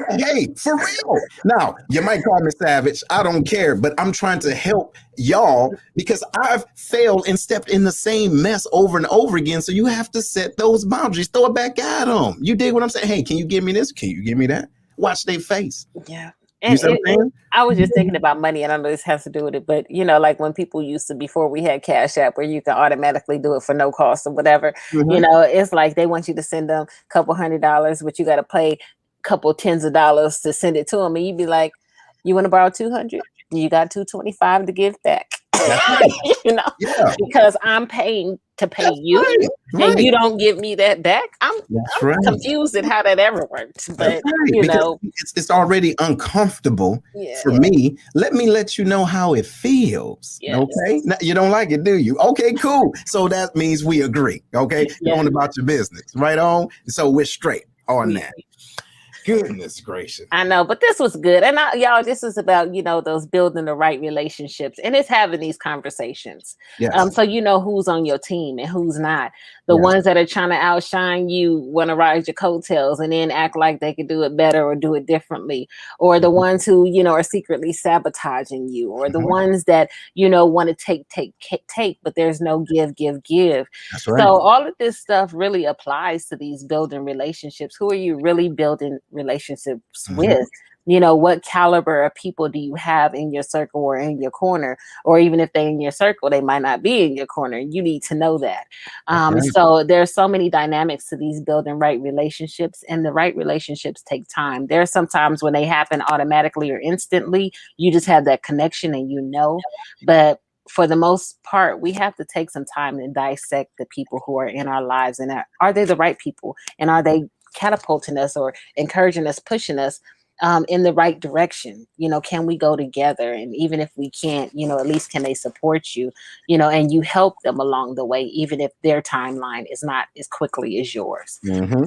[SPEAKER 2] Hey, for real. Now, you might call me savage. I don't care, but I'm trying to help y'all because I've failed and stepped in the same mess over and over again. So you have to set those boundaries. Throw it back at them. You dig what I'm saying? Hey, can you give me this? Can you give me that? Watch their face.
[SPEAKER 3] Yeah.
[SPEAKER 2] You
[SPEAKER 3] And
[SPEAKER 2] see what I'm saying?
[SPEAKER 3] I was just thinking about money, and I know this has to do with it, but like when people used to, before we had Cash App, where you can automatically do it for no cost or whatever, it's like they want you to send them a couple $100, but you got to pay a couple tens of dollars to send it to them, and you'd be like, "You want to borrow 200? You got 225 to give back." Because I'm paying to pay you, and you don't give me that back. I'm confused at how that ever works. But
[SPEAKER 2] it's already uncomfortable for me. Let you know how it feels. Yes. Okay, now, you don't like it, do you? Okay, cool. So that means we agree. Okay, going about your business, right on. So we're straight on that. Goodness gracious.
[SPEAKER 3] I know, but this was good. And y'all, this is about, those building the right relationships, and it's having these conversations.
[SPEAKER 2] Yes.
[SPEAKER 3] So who's on your team and who's not. The ones that are trying to outshine you want to ride your coattails and then act like they could do it better or do it differently. Or the ones who, are secretly sabotaging you, or the ones that, want to take, but there's no give.
[SPEAKER 2] That's right.
[SPEAKER 3] So all of this stuff really applies to these building relationships. Who are you really building relationships with? What caliber of people do you have in your circle or in your corner? Or even if they're in your circle, they might not be in your corner. You need to know that. So there's so many dynamics to these building right relationships, and the right relationships take time. There are some times when they happen automatically or instantly. You just have that connection and but for the most part, we have to take some time and dissect the people who are in our lives, and are they the right people? And are they catapulting us or encouraging us, pushing us in the right direction? Can we go together? And even if we can't, at least can they support you, and you help them along the way, even if their timeline is not as quickly as yours.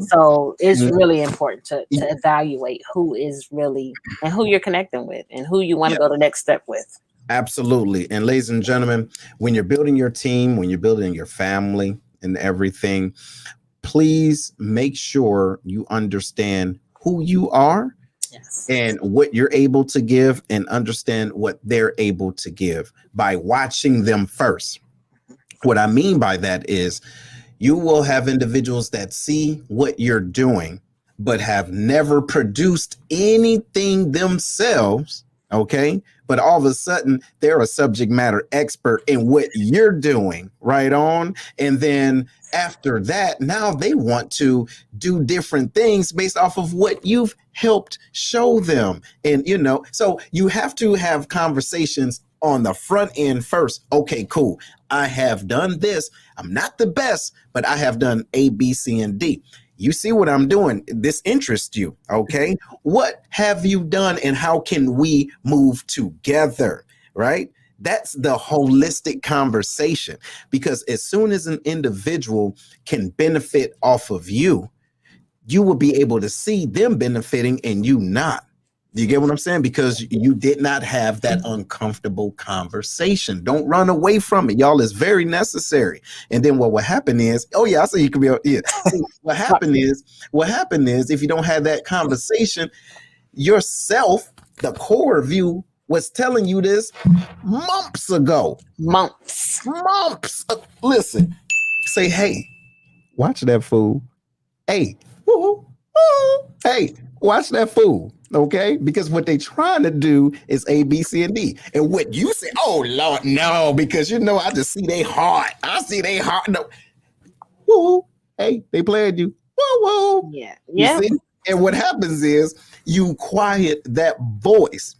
[SPEAKER 3] So it's really important to evaluate who is really and who you're connecting with and who you want to go the next step with.
[SPEAKER 2] Absolutely. And ladies and gentlemen, when you're building your team, when you're building your family and everything, please make sure you understand who you are and what you're able to give, and understand what they're able to give by watching them first. What I mean by that is you will have individuals that see what you're doing, but have never produced anything themselves. Okay. But all of a sudden they're a subject matter expert in what you're doing, right on. And then after that, now they want to do different things based off of what you've helped show them. And, so you have to have conversations on the front end first. Okay, cool. I have done this. I'm not the best, but I have done A, B, C, and D. You see what I'm doing? This interests you. Okay. What have you done, and how can we move together? Right. That's the holistic conversation, because as soon as an individual can benefit off of you, you will be able to see them benefiting and you not. You get what I'm saying? Because you did not have that uncomfortable conversation. Don't run away from it, y'all. It's very necessary. And then what will happen is, I say you can be, See, what happened is, if you don't have that conversation, yourself, the core of you was telling you this months ago.
[SPEAKER 3] Months.
[SPEAKER 2] Listen, say, hey, watch that fool. Hey, woo, woo. Hey, watch that fool. Okay, because what they trying to do is A, B, C, and D. And what you say, oh Lord, no, because I just see they heart. I see they heart. No, woo, hey, they played you. Woo, woo.
[SPEAKER 3] Yeah.
[SPEAKER 2] You see? And what happens is you quiet that voice.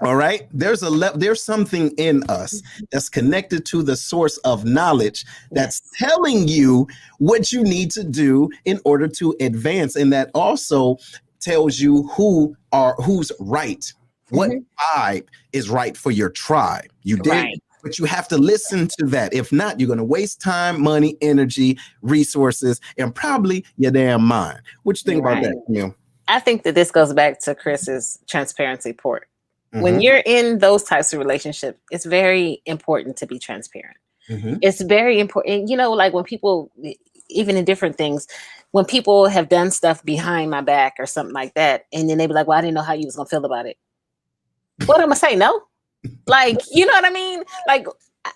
[SPEAKER 2] All right. There's something in us that's connected to the source of knowledge that's telling you what you need to do in order to advance. And that also tells you who's right. What vibe is right for your tribe. You did. Right. But you have to listen to that. If not, you're going to waste time, money, energy, resources, and probably your damn mind. What you think about that, Camille?
[SPEAKER 3] I think that this goes back to Chris's transparency part. When you're in those types of relationships, it's very important to be transparent. It's very important. Like when people, even in different things, when people have done stuff behind my back or something like that, and then they be like, well, I didn't know how you was going to feel about it. What am I say? No? Like, you know what I mean? Like,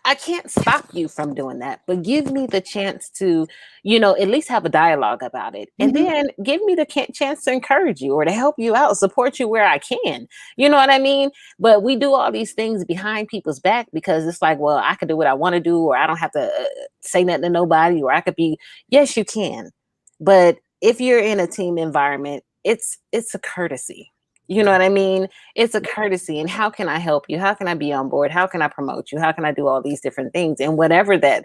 [SPEAKER 3] I can't stop you from doing that, but give me the chance to, at least have a dialogue about it. And then give me the chance to encourage you or to help you out, support you where I can. You know what I mean? But we do all these things behind people's back because it's like, well, I can do what I want to do, or I don't have to say nothing to nobody, or I could be, yes, you can. But if you're in a team environment, it's a courtesy. You know what I mean? It's a courtesy. And how can I help you? How can I be on board? How can I promote you? How can I do all these different things? And whatever that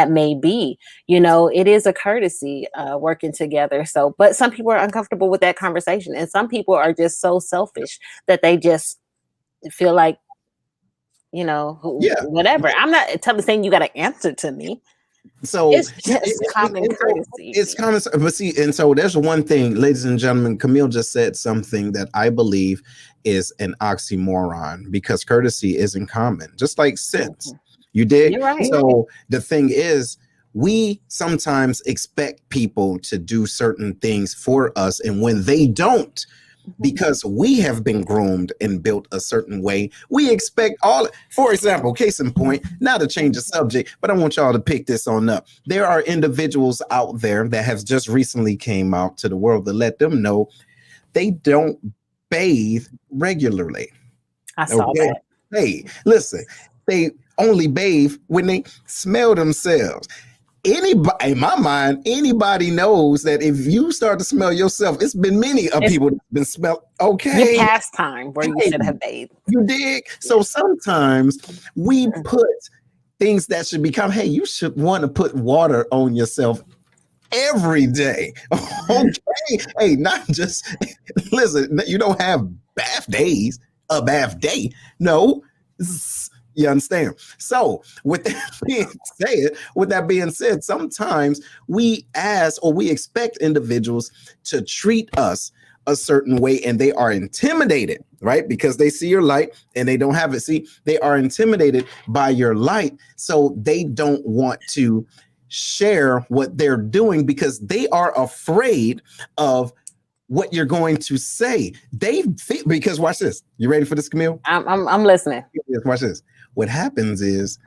[SPEAKER 3] may be, it is a courtesy working together. So, but some people are uncomfortable with that conversation. And some people are just so selfish that they just feel like, whatever. I'm not saying you got to answer to me.
[SPEAKER 2] So
[SPEAKER 3] it's just common courtesy.
[SPEAKER 2] It's common, but see, and so there's one thing, ladies and gentlemen. Camille just said something that I believe is an oxymoron, because courtesy isn't common, just like sense. You did.
[SPEAKER 3] You're right.
[SPEAKER 2] So the thing is, we sometimes expect people to do certain things for us, and when they don't, because we have been groomed and built a certain way, we expect for example, case in point, not to change the subject, but I want y'all to pick this on up. There are individuals out there that have just recently came out to the world to let them know they don't bathe regularly.
[SPEAKER 3] I saw that.
[SPEAKER 2] Hey, listen, they only bathe when they smell themselves. Anybody, in my mind, anybody knows that if you start to smell yourself, it's been many of people that have been smelled. Okay.
[SPEAKER 3] Your pastime where you should have bathed.
[SPEAKER 2] You dig? So sometimes we put things that should become, hey, you should want to put water on yourself every day. Okay. Hey, not just, listen, you don't have bath days, a bath day. No. You understand? So with that being said, sometimes we ask or we expect individuals to treat us a certain way, and they are intimidated, right? Because they see your light and they don't have it. See, they are intimidated by your light. So they don't want to share what they're doing because they are afraid of what you're going to say. Because watch this. You ready for this, Camille?
[SPEAKER 3] I'm listening.
[SPEAKER 2] Watch this. What happens is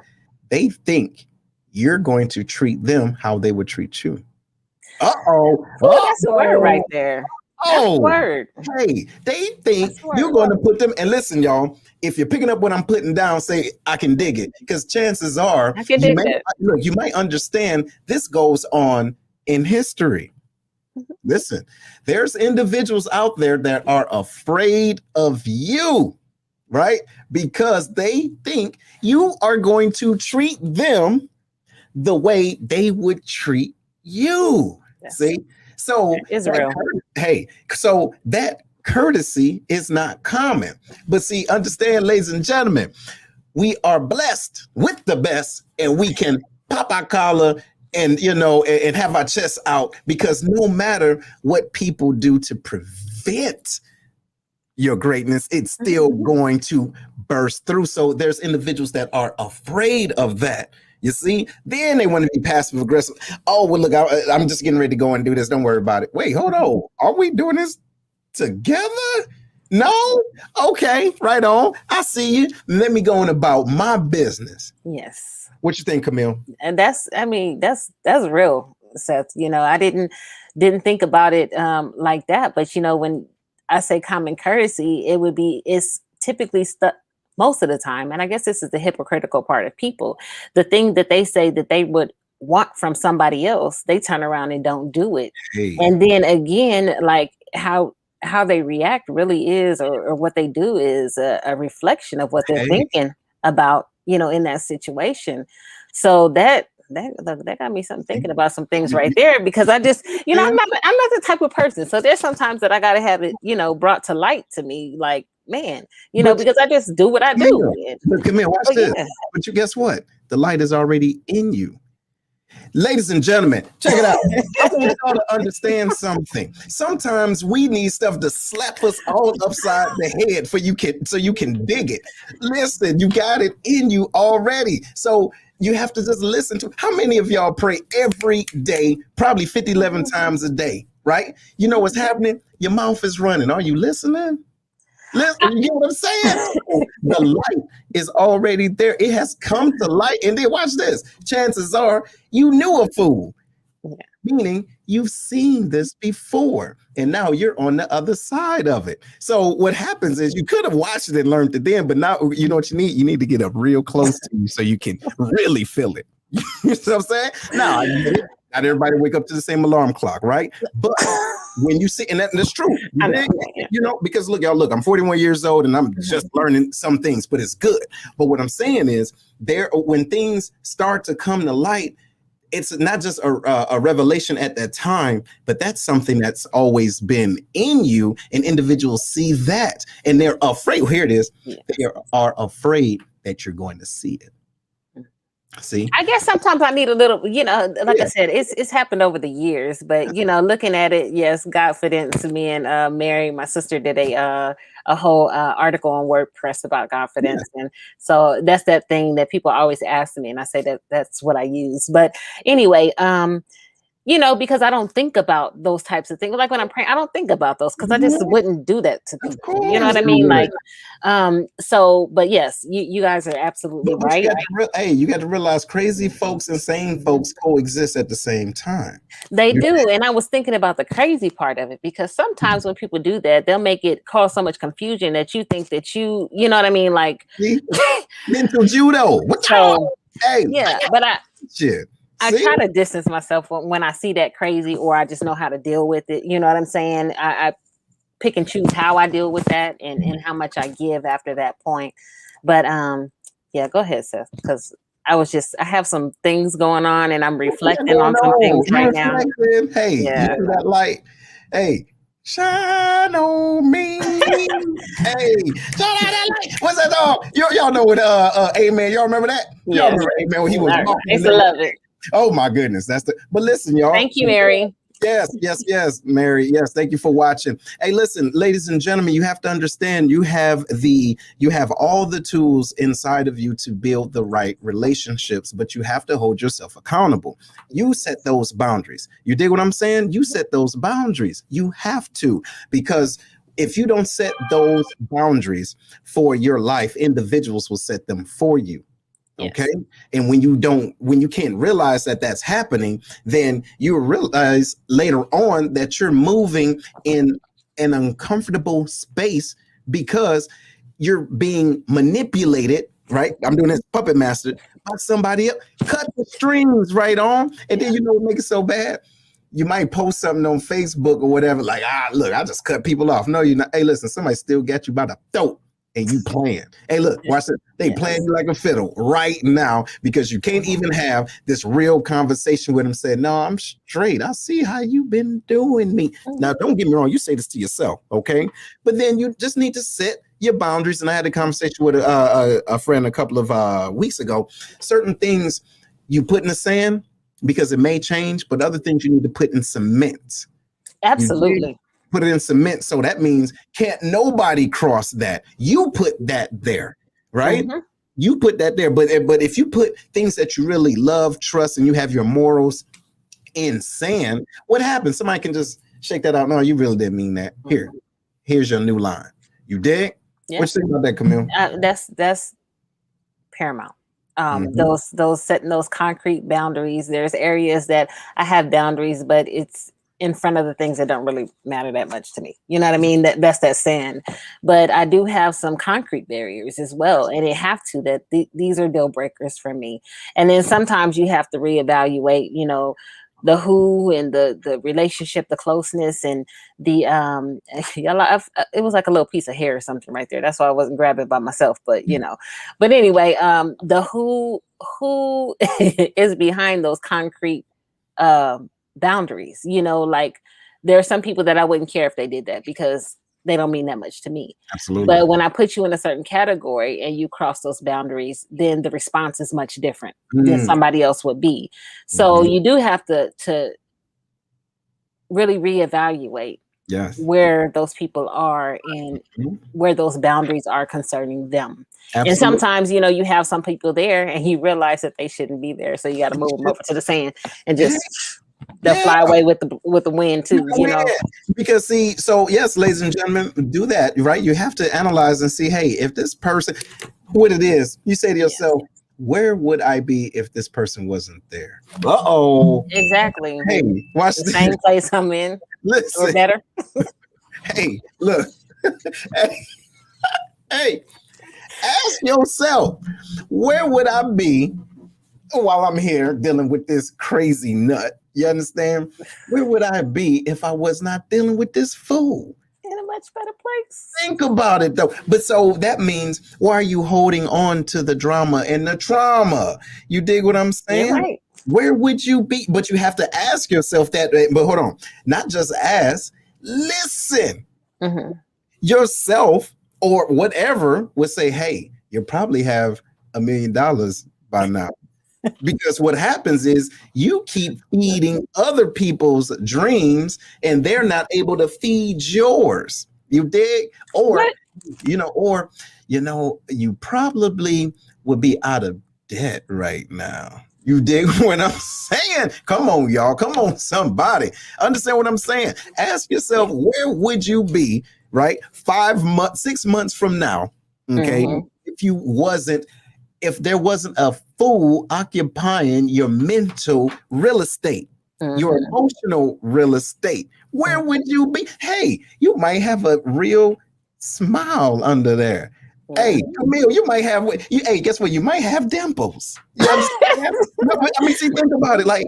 [SPEAKER 2] they think you're going to treat them how they would treat you.
[SPEAKER 3] Oh, that's a word right there.
[SPEAKER 2] Oh, word. Hey, they think you're going to put them. And listen, y'all, if you're picking up what I'm putting down, say, I can dig it. Because chances are you might understand this goes on in history. Listen, there's individuals out there that are afraid of you. Right? Because they think you are going to treat them the way they would treat you. Yes. See? So
[SPEAKER 3] Israel.
[SPEAKER 2] So that courtesy is not common. But see, understand, ladies and gentlemen, we are blessed with the best, and we can pop our collar and and have our chests out, because no matter what people do to prevent your greatness, it's still going to burst through. So there's individuals that are afraid of that. You see, then they want to be passive aggressive. Oh, well, look, I'm just getting ready to go and do this. Don't worry about it. Wait, hold on. Are we doing this together? No? Okay, right on. I see you. Let me go on about my business.
[SPEAKER 3] Yes.
[SPEAKER 2] What you think, Camille?
[SPEAKER 3] And that's real, Seth. I didn't think about it like that. But when I say common courtesy, it's typically stuck most of the time. And I guess this is the hypocritical part of people. The thing that they say that they would want from somebody else, they turn around and don't do it.
[SPEAKER 2] Hey.
[SPEAKER 3] And then again, like how they react really is, or what they do is a reflection of what they're thinking about, in that situation. So that got me thinking about some things right there, because I just, I'm not the type of person. So there's sometimes that I got to have it, brought to light to me, like, man, because I just do what I do.
[SPEAKER 2] But Camille, watch this. But you guess what? The light is already in you. Ladies and gentlemen, check it out. I want y'all to understand something. Sometimes we need stuff to slap us all upside the head so you can dig it. Listen, you got it in you already. So you have to just listen to. How many of y'all pray every day, probably 50, 11 times a day, right? You know what's happening? Your mouth is running. Are you listening? Listen, you get what I'm saying? The light is already there. It has come to light. And then watch this. Chances are you knew a fool. Yeah. Meaning you've seen this before. And now you're on the other side of it. So what happens is you could have watched it and learned it then, but now you know what you need? You need to get up real close to you so you can really feel it. You know what I'm saying? Now, not everybody wake up to the same alarm clock, right? But when you see, and that's true, because look, y'all, I'm 41 years old and I'm just learning some things, but it's good. But what I'm saying is when things start to come to light, it's not just a revelation at that time, but that's something that's always been in you, and individuals see that and they're afraid. Here it is. Yeah. They are afraid that you're going to see it. See, I
[SPEAKER 3] guess sometimes I need a little, I said, it's happened over the years, but looking at it, yes, Godfidence. Me and Mary, my sister, did a whole article on WordPress about Godfidence, and so that's that thing that people always ask me, and I say that's what I use. But anyway, because I don't think about those types of things. Like when I'm praying, I don't think about those because I just wouldn't do that to people. You know what I mean? Like, but yes, you guys are absolutely right.
[SPEAKER 2] You got to realize crazy folks and sane folks coexist at the same time.
[SPEAKER 3] They do. And I was thinking about the crazy part of it, because sometimes when people do that, they'll make it cause so much confusion that you think that you know what I mean? Like
[SPEAKER 2] mental judo.
[SPEAKER 3] But I try to distance myself when I see that crazy, or I just know how to deal with it. You know what I'm saying? I pick and choose how I deal with that and how much I give after that point. But go ahead, Seth, because I have some things going on and I'm reflecting on some things right now.
[SPEAKER 2] Hey, you see that light? Hey, shine on me. Hey, shine out that light. What's that dog? Y'all know what Amen. Y'all remember that? Y'all remember Amen when he was walking?
[SPEAKER 3] I used to love it.
[SPEAKER 2] Oh my goodness. But listen, y'all.
[SPEAKER 3] Thank you, Mary.
[SPEAKER 2] Yes, Mary. Yes, thank you for watching. Hey, listen, ladies and gentlemen, you have to understand you have all the tools inside of you to build the right relationships, but you have to hold yourself accountable. You set those boundaries. You dig what I'm saying? You set those boundaries. You have to, because if you don't set those boundaries for your life, individuals will set them for you. Okay. Yes. And when you can't realize that that's happening, then you realize later on that you're moving in an uncomfortable space because you're being manipulated, right? I'm doing this puppet master by somebody else. Cut the strings right on. And then what makes it so bad? You might post something on Facebook or whatever, like, look, I just cut people off. No, you're not. Hey, listen, somebody still got you by the throat. And you playing. Hey, look, watch it. They playing you like a fiddle right now because you can't even have this real conversation with them. Say, no, I'm straight. I see how you've been doing me. Now, don't get me wrong. You say this to yourself, okay? But then you just need to set your boundaries. And I had a conversation with a friend a couple of weeks ago. Certain things you put in the sand because it may change, but other things you need to put in cement.
[SPEAKER 3] Absolutely.
[SPEAKER 2] Put it in cement. So that means can't nobody cross that. You put that there, right? Mm-hmm. You put that there. But if you put things that you really love, trust, and you have your morals in sand, what happens? Somebody can just shake that out. No, you really didn't mean that. Here's your new line. You dig?
[SPEAKER 3] Yeah.
[SPEAKER 2] What you think about that, Camille?
[SPEAKER 3] That's paramount.
[SPEAKER 2] Mhm.
[SPEAKER 3] Those setting those concrete boundaries. There's areas that I have boundaries, but it's in front of the things that don't really matter that much to me. You know what I mean? That's that sand. But I do have some concrete barriers as well, and it have to that these are deal breakers for me. And then sometimes you have to reevaluate. You know, the who and the relationship, the closeness, and the it was like a little piece of hair or something right there. That's why I wasn't grabbing it by myself. But you know, but anyway, the who is behind those concrete boundaries. You know, like there are some people that I wouldn't care if they did that because they don't mean that much to me.
[SPEAKER 2] Absolutely.
[SPEAKER 3] But when I put you in a certain category and you cross those boundaries, then the response is much different than somebody else would be. So you do have to really reevaluate where those people are and where those boundaries are concerning them. Absolutely. And sometimes, you know, you have some people there and you realize that they shouldn't be there. So you got to move them over to the sand and just they'll fly away with the wind too, you know.
[SPEAKER 2] Because see, so yes, ladies and gentlemen, do that, right? You have to analyze and see, hey, if this person, what it is, you say to yourself, where would I be if this person wasn't there?
[SPEAKER 3] Exactly.
[SPEAKER 2] Hey, watch
[SPEAKER 3] the same place I'm in.
[SPEAKER 2] Listen,
[SPEAKER 3] or better.
[SPEAKER 2] Hey, look. hey, ask yourself, where would I be while I'm here dealing with this crazy nut? You understand? Where would I be if I was not dealing with this fool?
[SPEAKER 3] In a much better place.
[SPEAKER 2] Think about it though. But so that means, why are you holding on to the drama and the trauma? You dig what I'm saying?
[SPEAKER 3] You're right.
[SPEAKER 2] Where would you be? But you have to ask yourself that. But hold on, not just ask, listen. Yourself or whatever would say, hey, you probably have $1 million by now. Because what happens is you keep feeding other people's dreams and they're not able to feed yours. You dig? Or, you probably would be out of debt right now. You dig what I'm saying? Come on, y'all. Come on, somebody. Understand what I'm saying? Ask yourself, where would you be, right? 5 months, 6 months from now, okay? If there wasn't a fool occupying your mental real estate, your emotional real estate, where would you be? Hey, you might have a real smile under there. Hey, Camille, you might have. Hey, guess what? You might have dimples. You understand? See, think about it. Like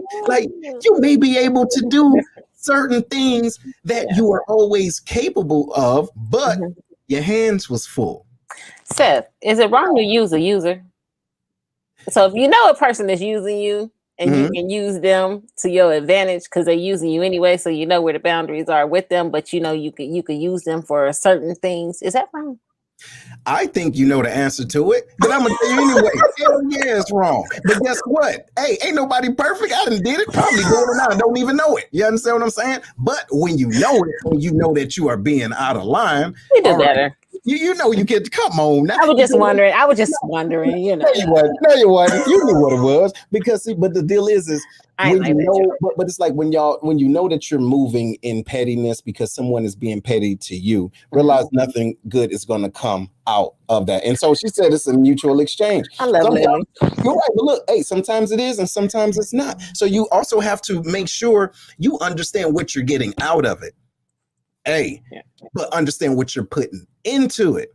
[SPEAKER 2] you may be able to do certain things that you are always capable of, but your hands was full.
[SPEAKER 3] Seth, is it wrong to use a user? So if you know a person is using you and you can use them to your advantage because they're using you anyway, so you know where the boundaries are with them, but you know you could use them for certain things. Is that wrong?
[SPEAKER 2] I think you know the answer to it, but I'm gonna tell you anyway. Hell yeah, it's wrong. But guess what? Hey, ain't nobody perfect. I done did it. Probably doing it now. I don't even know it. You understand what I'm saying? But when you know it, when you know that you are being out of line,
[SPEAKER 3] you do better.
[SPEAKER 2] You know you get come on now.
[SPEAKER 3] I was just wondering, you know.
[SPEAKER 2] No, you wasn't. You knew what it was. Because see, but the deal is when you know, but it's like when you know that you're moving in pettiness because someone is being petty to you, realize nothing good is gonna come out of that. And so she said it's a mutual exchange.
[SPEAKER 3] I love it.
[SPEAKER 2] You're right, but look, hey, sometimes it is and sometimes it's not. So you also have to make sure you understand what you're getting out of it. But understand what you're putting into it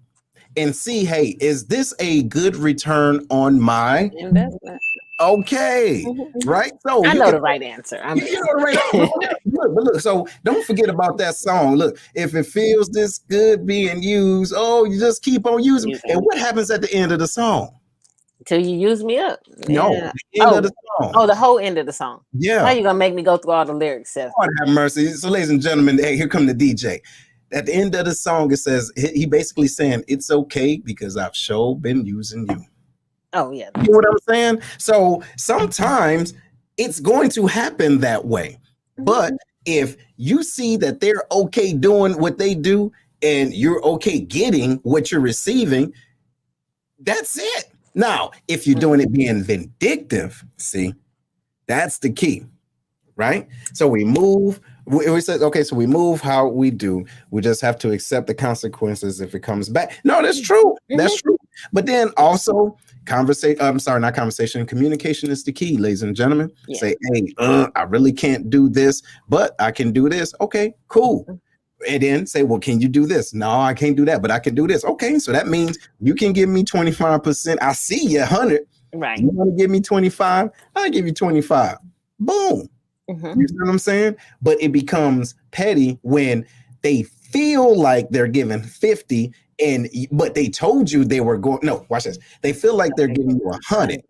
[SPEAKER 2] and see, hey, is this a good return on my
[SPEAKER 3] investment?
[SPEAKER 2] Okay, right? So
[SPEAKER 3] I know the right answer.
[SPEAKER 2] You know the right answer. Look, so don't forget about that song. Look, if it feels this good being used, you just keep on using. And what happens at the end of the song?
[SPEAKER 3] Till you use me up.
[SPEAKER 2] No, the end of the song.
[SPEAKER 3] Oh, the whole end of the song.
[SPEAKER 2] Yeah.
[SPEAKER 3] How you gonna make me go through all the lyrics, Seth?
[SPEAKER 2] God have mercy. So, ladies and gentlemen, hey, here come the DJ. At the end of the song, it says he basically saying it's okay because I've sure been using you.
[SPEAKER 3] Oh yeah.
[SPEAKER 2] You know what I'm saying? So sometimes it's going to happen that way. But if you see that they're okay doing what they do and you're okay getting what you're receiving, that's it. Now, if you're doing it being vindictive, see, that's the key, right? So we move We said, okay, so we move how we do. We just have to accept the consequences if it comes back. No, that's true. That's true. But then also not conversation. Communication is the key, ladies and gentlemen.
[SPEAKER 3] Yeah.
[SPEAKER 2] Say, hey, I really can't do this, but I can do this. Okay, cool. And then say, well, can you do this? No, I can't do that, but I can do this. Okay, so that means you can give me 25%. I see you 100.
[SPEAKER 3] Right.
[SPEAKER 2] You want to give me 25? I'll give you 25. Boom.
[SPEAKER 3] Mm-hmm.
[SPEAKER 2] You see what I'm saying? But it becomes petty when they feel like they're giving 50 but they told you they were going. No, watch this. They feel like they're giving you 100.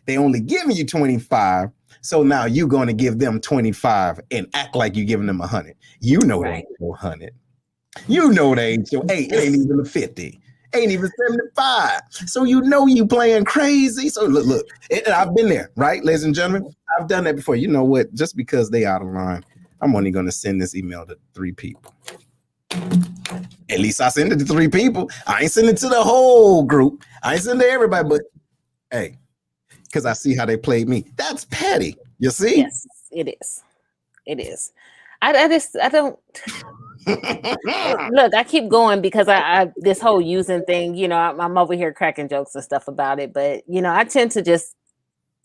[SPEAKER 2] They only giving you 25. So now you're going to give them 25 and act like you're giving them 100. You know they ain't 100. You know they ain't your 8. It ain't even a 50. Ain't even 75. So you know you playing crazy. So look, I've been there, right, ladies and gentlemen? I've done that before. You know what? Just because they out of line, I'm only going to send this email to 3 people. At least I send it to 3 people. I ain't sending it to the whole group. I ain't sending it to everybody, but hey, because I see how they played me. That's petty. You see?
[SPEAKER 3] Yes, it is. It is. I don't look, I keep going because I this whole using thing, you know, I'm over here cracking jokes and stuff about it, but you know, I tend to just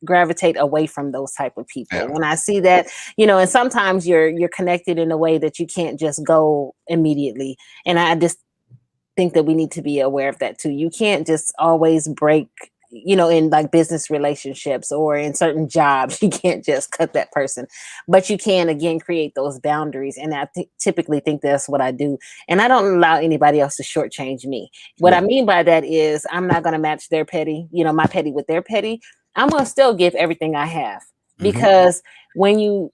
[SPEAKER 3] gravitate away from those type of people.
[SPEAKER 2] Yeah.
[SPEAKER 3] When I see that, you know, and sometimes you're connected in a way that you can't just go immediately. And I just think that we need to be aware of that too. You can't just always break, you know, in like business relationships or in certain jobs, you can't just cut that person, but you can again create those boundaries. And I typically think that's what I do. And I don't allow anybody else to shortchange me. What I mean by that is I'm not going to match their petty, you know, my petty with their petty. I'm going to still give everything I have, because when you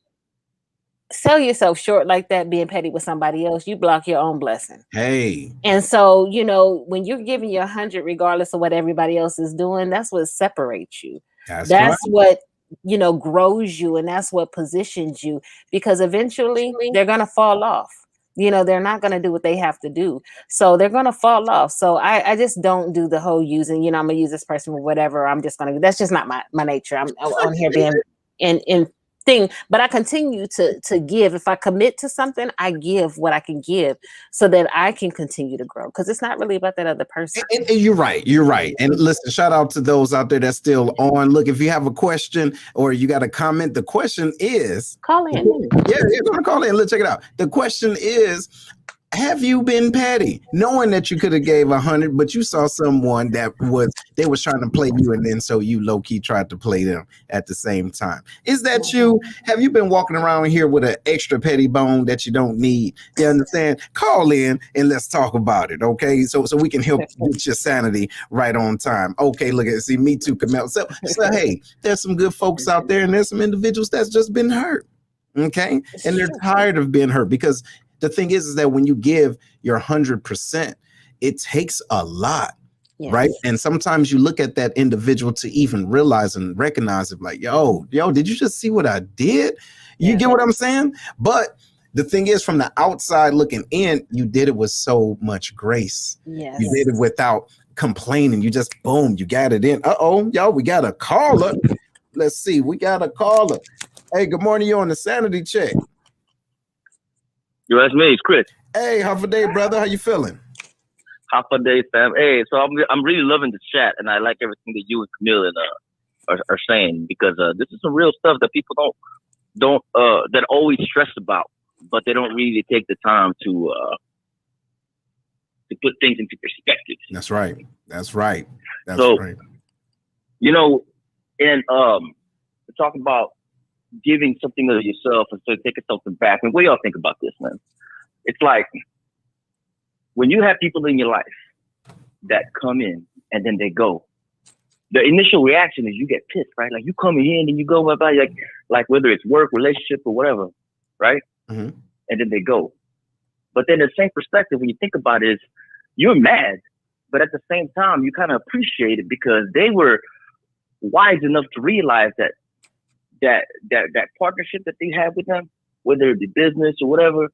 [SPEAKER 3] sell yourself short like that, being petty with somebody else, you block your own blessing.
[SPEAKER 2] Hey.
[SPEAKER 3] And so, you know, when you're giving you 100, regardless of what everybody else is doing, that's what separates you. That's right. What, you know, grows you, and that's what positions you, because eventually they're going to fall off. You know, they're not going to do what they have to do. So they're going to fall off. So I just don't do the whole using, you know, I'm going to use this person for whatever. I'm just going to, that's just not my nature. I'm on here being in thing, but I continue to give. If I commit to something, I give what I can give so that I can continue to grow, because it's not really about that other person.
[SPEAKER 2] And you're right. And listen, shout out to those out there that's still on. Look, if you have a question or you got a comment, the question is
[SPEAKER 3] call in.
[SPEAKER 2] Yeah, you're gonna call in. Let's check it out. The question is, have you been petty, knowing that you could have gave 100, but you saw someone that they was trying to play you, and then so you low key tried to play them at the same time? Is that you? Have you been walking around here with an extra petty bone that you don't need? You understand? Call in and let's talk about it, okay? So we can help get your sanity right on time. Okay, look at see me too, Camille. So hey, there's some good folks out there, and there's some individuals that's just been hurt, okay, and they're tired of being hurt, because the thing is that when you give your 100%, it takes a lot, right? And sometimes you look at that individual to even realize and recognize it, like, yo, did you just see what I did? You get what I'm saying? But the thing is, from the outside looking in, you did it with so much grace.
[SPEAKER 3] Yes.
[SPEAKER 2] You did it without complaining. You just, boom, you got it in. Uh-oh, y'all, we got a caller. Let's see, we got a caller. Hey, good morning. You're on the Sanity Check.
[SPEAKER 5] Yo, that's me. It's Chris.
[SPEAKER 2] Hey, half a day, brother. How you feeling?
[SPEAKER 5] Half a day, fam. Hey, so I'm really loving the chat, and I like everything that you and Camille are saying, because this is some real stuff that people don't that always stress about, but they don't really take the time to put things into perspective.
[SPEAKER 2] That's right.
[SPEAKER 5] You know, and talk about giving something of yourself instead of taking something back. And what do y'all think about this, man? It's like when you have people in your life that come in and then they go, the initial reaction is you get pissed, right? Like you come in and you go, like whether it's work, relationship, or whatever, right?
[SPEAKER 2] Mm-hmm.
[SPEAKER 5] And then they go. But then the same perspective, when you think about it, is you're mad, but at the same time, you kind of appreciate it because they were wise enough to realize that partnership that they have with them, whether it be business or whatever,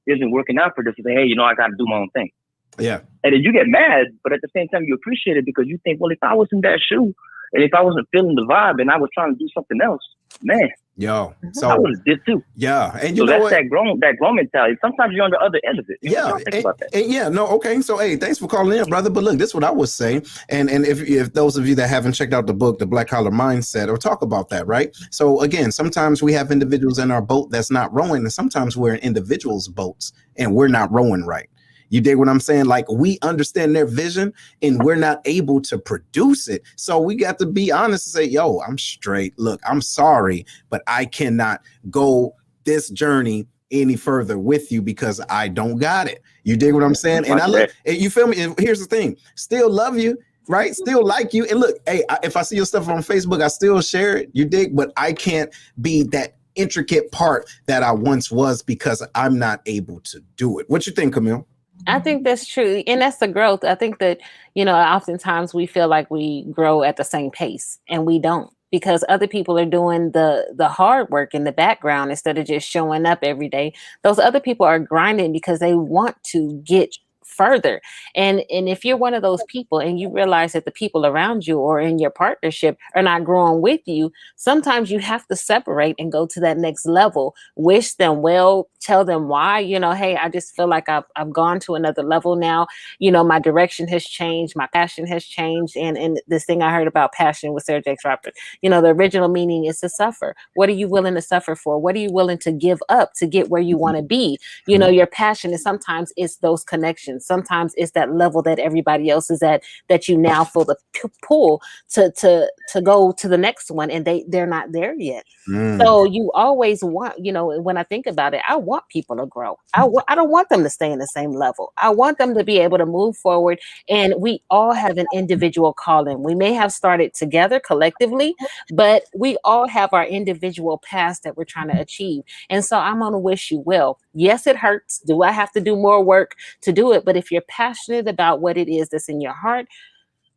[SPEAKER 5] isn't working out for this. And say, hey, I got to do my own thing.
[SPEAKER 2] Yeah.
[SPEAKER 5] And then you get mad, but at the same time, you appreciate it because you think, well, if I was in that shoe and if I wasn't feeling the vibe and I was trying to do something else, man,
[SPEAKER 2] Yo,
[SPEAKER 5] I
[SPEAKER 2] so
[SPEAKER 5] would have did too.
[SPEAKER 2] yeah, and you
[SPEAKER 5] So
[SPEAKER 2] know
[SPEAKER 5] that's
[SPEAKER 2] what?
[SPEAKER 5] that grown mentality. Sometimes you're on the other end of it. You
[SPEAKER 2] Yeah,
[SPEAKER 5] don't think about that.
[SPEAKER 2] yeah, no, okay. So, hey, thanks for calling in, brother. But look, this is what I would say, and if those of you that haven't checked out the book, The Black Collar Mindset, or talk about that, right? So again, sometimes we have individuals in our boat that's not rowing, and sometimes we're in individuals' boats and we're not rowing right. You dig what I'm saying? Like, we understand their vision and we're not able to produce it. So we got to be honest and say, yo, I'm straight. Look, I'm sorry, but I cannot go this journey any further with you because I don't got it. You dig what I'm saying? And I look, you feel me? And here's the thing, still love you, right? Still like you. And look, hey, if I see your stuff on Facebook, I still share it. You dig? But I can't be that intricate part that I once was because I'm not able to do it. What you think, Camille?
[SPEAKER 3] I think that's true. And that's the growth. I think that, oftentimes we feel like we grow at the same pace, and we don't, because other people are doing the hard work in the background instead of just showing up every day. Those other people are grinding because they want to get further. And if you're one of those people and you realize that the people around you or in your partnership are not growing with you, sometimes you have to separate and go to that next level. Wish them well, tell them why, hey, I just feel like I've gone to another level now. My direction has changed, my passion has changed. And this thing I heard about passion with Sarah Jakes Roberts, the original meaning is to suffer. What are you willing to suffer for? What are you willing to give up to get where you want to be? Your passion is sometimes it's those connections. Sometimes it's that level that everybody else is at that you now feel the pull to go to the next one, and they're not there yet. So you always want, when I think about it, I want people to grow. I don't want them to stay in the same level. I want them to be able to move forward. And we all have an individual calling. We may have started together collectively, but we all have our individual paths that we're trying to achieve. And so I'm going to wish you well. Yes, it hurts. Do I have to do more work to do it? But if you're passionate about what it is that's in your heart,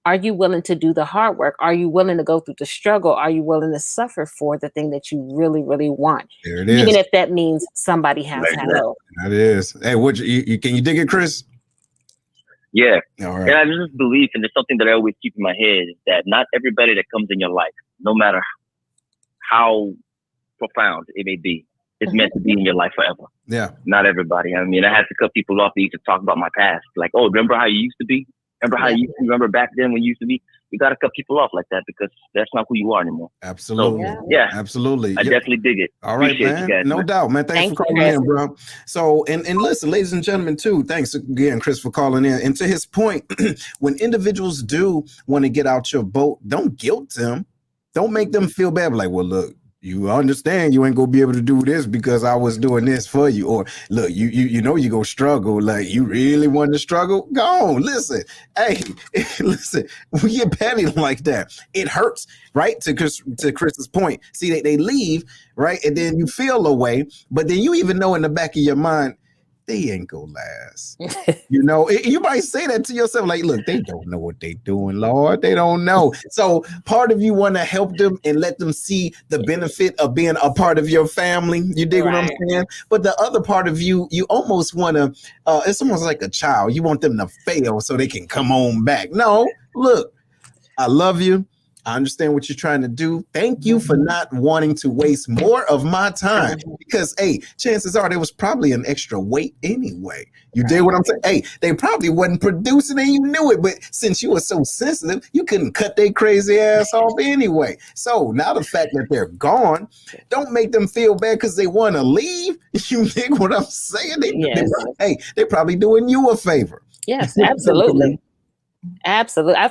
[SPEAKER 3] are you willing to do the hard work? Are you willing to go through the struggle? Are you willing to suffer for the thing that you really, really want?
[SPEAKER 2] There it is.
[SPEAKER 3] Even if that means somebody has help.
[SPEAKER 2] That is. Hey, what you can you dig it, Chris?
[SPEAKER 5] Yeah.
[SPEAKER 2] All right.
[SPEAKER 5] And I just believe, and it's something that I always keep in my head, is that not everybody that comes in your life, no matter how profound it may be, is meant to be in your life forever.
[SPEAKER 2] Yeah.
[SPEAKER 5] Not everybody. I mean, I had to cut people off that used to talk about my past. Like, oh, remember how you used to be? Remember back then when you used to be? You got to cut people off like that because that's not who you are anymore.
[SPEAKER 2] Absolutely.
[SPEAKER 5] So, yeah.
[SPEAKER 2] Absolutely.
[SPEAKER 5] I definitely dig it.
[SPEAKER 2] All right,
[SPEAKER 5] Appreciate
[SPEAKER 2] man.
[SPEAKER 5] you guys,
[SPEAKER 2] No doubt, man. Thanks for calling in, bro. So, and listen, ladies and gentlemen, too, thanks again, Chris, for calling in. And to his point, when individuals do want to get out your boat, don't guilt them. Don't make them feel bad. Like, well, look, you understand you ain't gonna be able to do this because I was doing this for you. Or look, you know you gonna struggle. Like, you really want to struggle? Go on. Listen, hey, listen, we get petty like that. It hurts, right? To Chris's point. See, they leave, right? And then you feel a way, but then you even know in the back of your mind, they ain't gonna last. You might say that to yourself, like, look, they don't know what they doing, Lord. They don't know. So part of you want to help them and let them see the benefit of being a part of your family. You dig what I'm saying? But the other part of you almost want to, it's almost like a child. You want them to fail so they can come on back. No, look, I love you. I understand what you're trying to do. Thank you for not wanting to waste more of my time because, hey, chances are there was probably an extra weight anyway. You did what I'm saying? Hey, they probably wasn't producing and you knew it, but since you were so sensitive, you couldn't cut their crazy ass off anyway. So now the fact that they're gone, don't make them feel bad because they want to leave. You dig what I'm saying? They're probably doing you a favor.
[SPEAKER 3] Yes, absolutely. Absolutely. I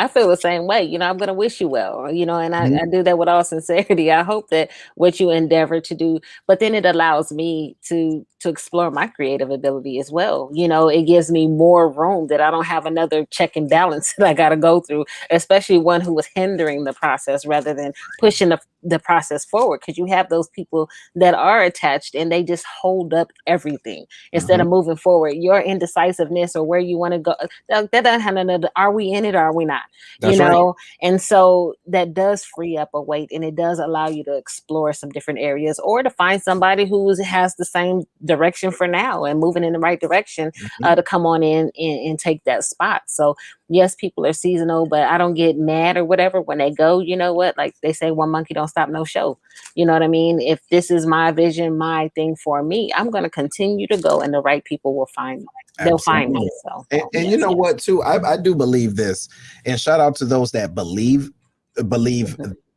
[SPEAKER 3] feel the same way. I'm going to wish you well, and I do that with all sincerity. I hope that what you endeavor to do, but then it allows me to explore my creative ability as well. It gives me more room that I don't have another check and balance that I got to go through, especially one who was hindering the process rather than pushing the process forward. Because you have those people that are attached and they just hold up everything instead of moving forward. Your indecisiveness or where you want to go, that doesn't have another, are we in it or are we not?
[SPEAKER 2] That's right.
[SPEAKER 3] And so that does free up a weight, and it does allow you to explore some different areas or to find somebody who has the same direction for now and moving in the right direction to come on in and take that spot. So yes, people are seasonal, but I don't get mad or whatever when they go. You know what? Like they say, one monkey don't stop no show. You know what I mean? If this is my vision, my thing for me, I'm going to continue to go, and the right people will find me. They'll find me. So,
[SPEAKER 2] and you know what, too, I do believe this, and shout out to those that believe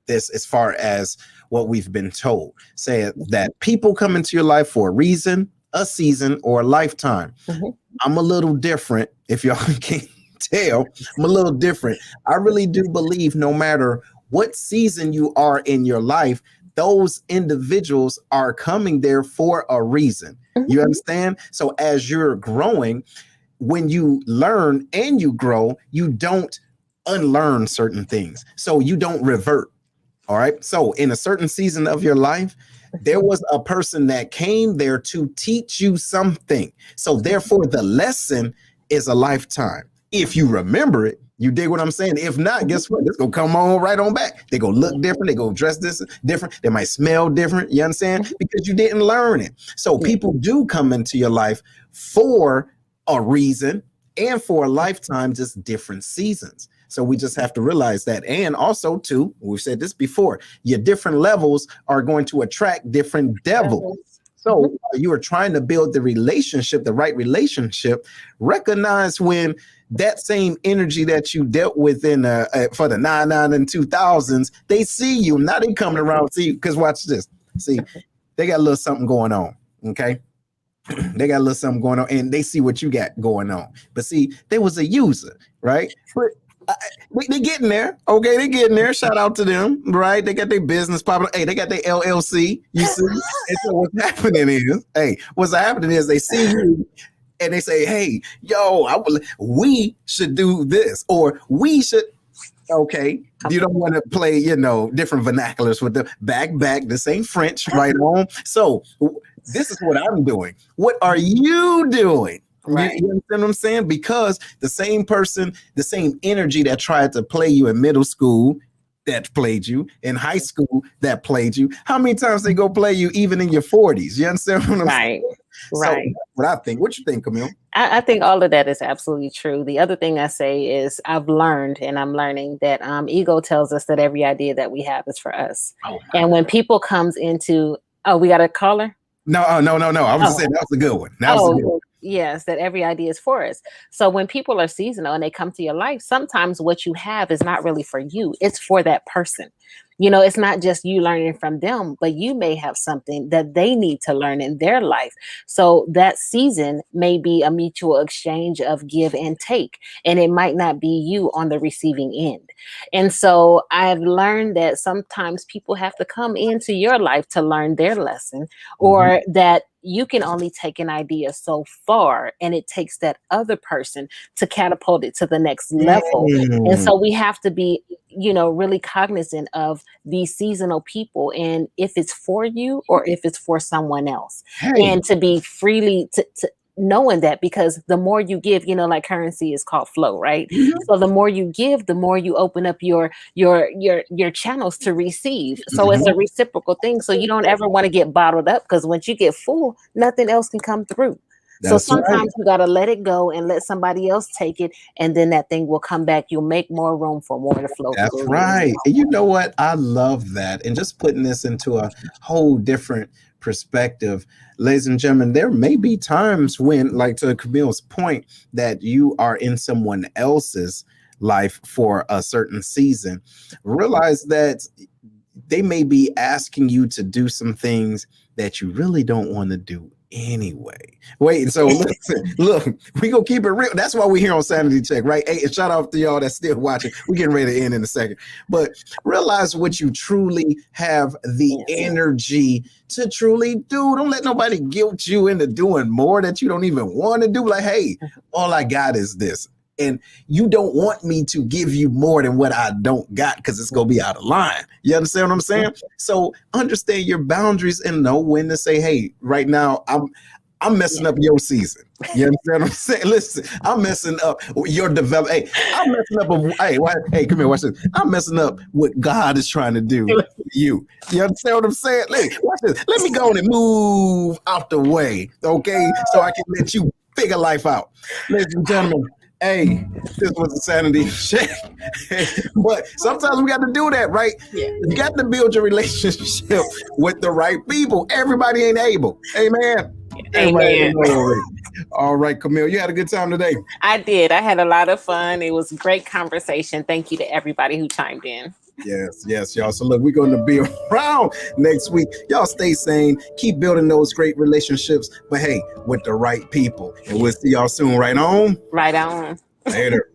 [SPEAKER 2] this as far as what we've been told. Say that people come into your life for a reason, a season, or a lifetime. I'm a little different. If y'all can't tell, I'm a little different. I really do believe no matter what season you are in your life, those individuals are coming there for a reason. You understand? So as you're growing, when you learn and you grow, you don't unlearn certain things. So you don't revert. All right. So in a certain season of your life, there was a person that came there to teach you something. So therefore, the lesson is a lifetime. If you remember it, you dig what I'm saying? If not, guess what? It's going to come on right on back. They go look different. They go dress this different. They might smell different. You understand? Because you didn't learn it. So people do come into your life for a reason and for a lifetime, just different seasons. So we just have to realize that. And also, too, we've said this before, your different levels are going to attract different devils. So you are trying to build the relationship, the right relationship. Recognize when that same energy that you dealt with in for the 99 and 2000s, they see you. Now they coming around see you. Because watch this. See, they got a little something going on. Okay. They got a little something going on, and they see what you got going on. But see, they was a user, right? But they getting there. Okay, they getting there. Shout out to them, right? They got their business popping. Hey, they got their LLC. You see? And so what's happening is, they see you and they say, hey, yo, we should do this, or we should. Okay, you don't want to play, different vernaculars with the back. This ain't French, right on. So this is what I'm doing. What are you doing? Right. You understand what I'm saying? Because the same person, the same energy that tried to play you in middle school, that played you in high school, that played you. How many times they go play you even in your 40s? You understand what I'm saying?
[SPEAKER 3] Right.
[SPEAKER 2] So what I think. What you think, Camille?
[SPEAKER 3] I think all of that is absolutely true. The other thing I say is I've learned, and I'm learning that ego tells us that every idea that we have is for us. And when people comes into, we got a caller?
[SPEAKER 2] No. I was just saying that was a good one. That was a good one.
[SPEAKER 3] Yes, that every idea is for us. So when people are seasonal and they come to your life, sometimes what you have is not really for you. It's for that person. It's not just you learning from them, but you may have something that they need to learn in their life. So that season may be a mutual exchange of give and take, and it might not be you on the receiving end. And so I've learned that sometimes people have to come into your life to learn their lesson, or that you can only take an idea so far, and it takes that other person to catapult it to the next level. And so we have to be, really cognizant of these seasonal people, and if it's for you or if it's for someone else, and to be freely to knowing that, because the more you give, like currency is called flow, right? So the more you give, the more you open up your channels to receive. So it's a reciprocal thing. So you don't ever want to get bottled up, because once you get full, nothing else can come through. So sometimes you got to let it go and let somebody else take it, and then that thing will come back. You'll make more room for more to flow.
[SPEAKER 2] That's right. And you know what? I love that. And just putting this into a whole different perspective, ladies and gentlemen, there may be times when, like to Camille's point, that you are in someone else's life for a certain season. Realize that they may be asking you to do some things that you really don't want to do anyway. Wait, so listen, look, we gonna keep it real. That's why we're here on Sanity Check, right? Hey, and shout out to y'all that's still watching. We're getting ready to end in a second, but realize what you truly have the energy to truly do. Don't let nobody guilt you into doing more that you don't even want to do. Like, hey, all I got is this. And you don't want me to give you more than what I don't got, because it's going to be out of line. You understand what I'm saying? So understand your boundaries and know when to say, hey, right now I'm messing up your season. You understand what I'm saying? Listen, I'm messing up your development. Hey, I'm messing up. Hey, come here, watch this. I'm messing up what God is trying to do to you. You understand what I'm saying? Hey, watch this. Let me go on and move out the way, okay? So I can let you figure life out. Ladies and gentlemen, Hey, this was a sanity check. But sometimes we got to do that, right?
[SPEAKER 3] Yeah.
[SPEAKER 2] You got to build your relationship with the right people. Everybody ain't able. Amen. Everybody ain't able. All right, Camille, you had a good time today.
[SPEAKER 3] I did. I had a lot of fun. It was a great conversation. Thank you to everybody who chimed in.
[SPEAKER 2] Yes, y'all. So look, we're going to be around next week. Y'all stay sane. Keep building those great relationships. But hey, with the right people. And we'll see y'all soon. Right on?
[SPEAKER 3] Right on.
[SPEAKER 2] Later.